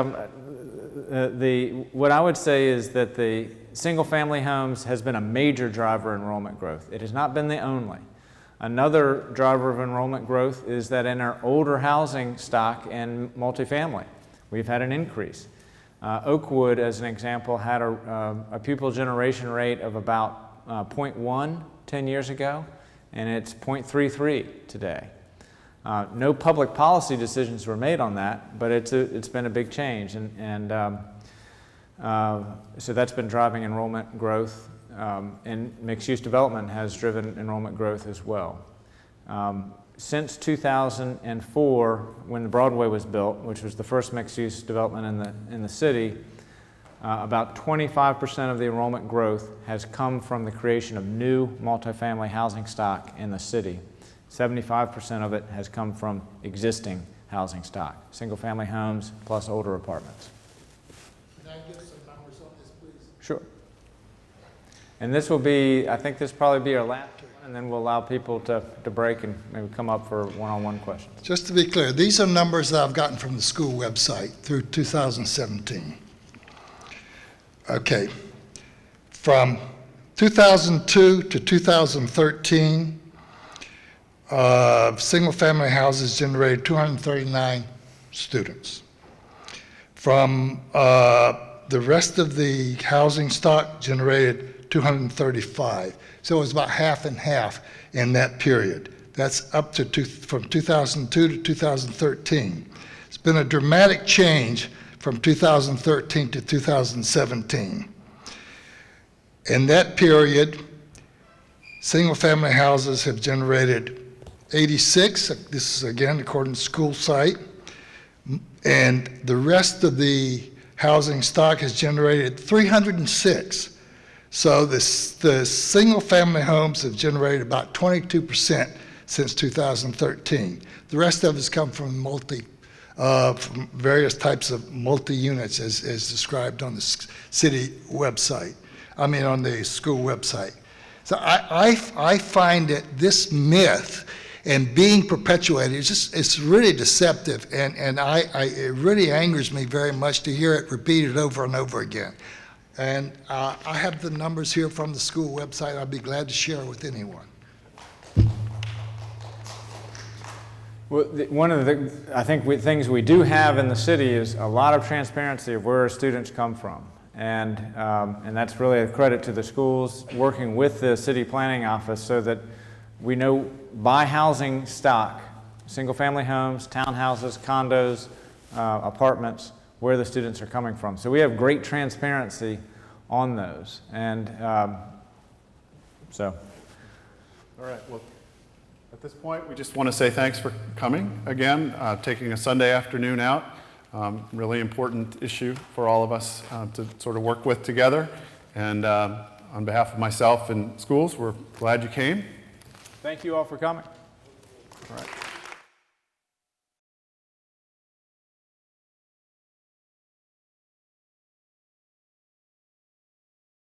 what I would say is that the single-family homes has been a major driver of enrollment growth. It has not been the only. Another driver of enrollment growth is that in our older housing stock and multifamily, we've had an increase. Oakwood, as an example, had a pupil generation rate of about 0.1 10 years ago, and it's 0.33 today. No public policy decisions were made on that, but it's been a big change, and so that's been driving enrollment growth, and mixed-use development has driven enrollment growth as well. Since 2004, when the Broadway was built, which was the first mixed-use development in the city, about 25% of the enrollment growth has come from the creation of new multifamily housing stock in the city. 75% of it has come from existing housing stock, single-family homes plus older apartments. Can I give some numbers on this, please? Sure. And this will be, I think this will probably be our last one, and then we'll allow people to break and maybe come up for one-on-one questions. Just to be clear, these are numbers that I've gotten from the school website through 2017. Okay. From 2002 to 2013, single-family houses generated 239 students. From the rest of the housing stock generated 235. So it was about half and half in that period. That's up to from 2002 to 2013. It's been a dramatic change from 2013 to 2017. In that period, single-family houses have generated 86, this is again according to school site, and the rest of the housing stock has generated 306. So the single-family homes have generated about 22% since 2013. The rest of it's come from from various types of multi-units as described on the city website, on the school website. So I find that this myth and being perpetuated, it's really deceptive, and it really angers me very much to hear it repeated over and over again. And I have the numbers here from the school website. I'd be glad to share with anyone. Well, one of the, things we do have in the city is a lot of transparency of where our students come from. And that's really a credit to the schools working with the city planning office so that we know by housing stock, single-family homes, townhouses, condos, apartments, where the students are coming from. So we have great transparency on those. And so. All right, well, at this point, we just want to say thanks for coming again, taking a Sunday afternoon out. Really important issue for all of us to sort of work with together. And on behalf of myself and schools, we're glad you came. Thank you all for coming. All right.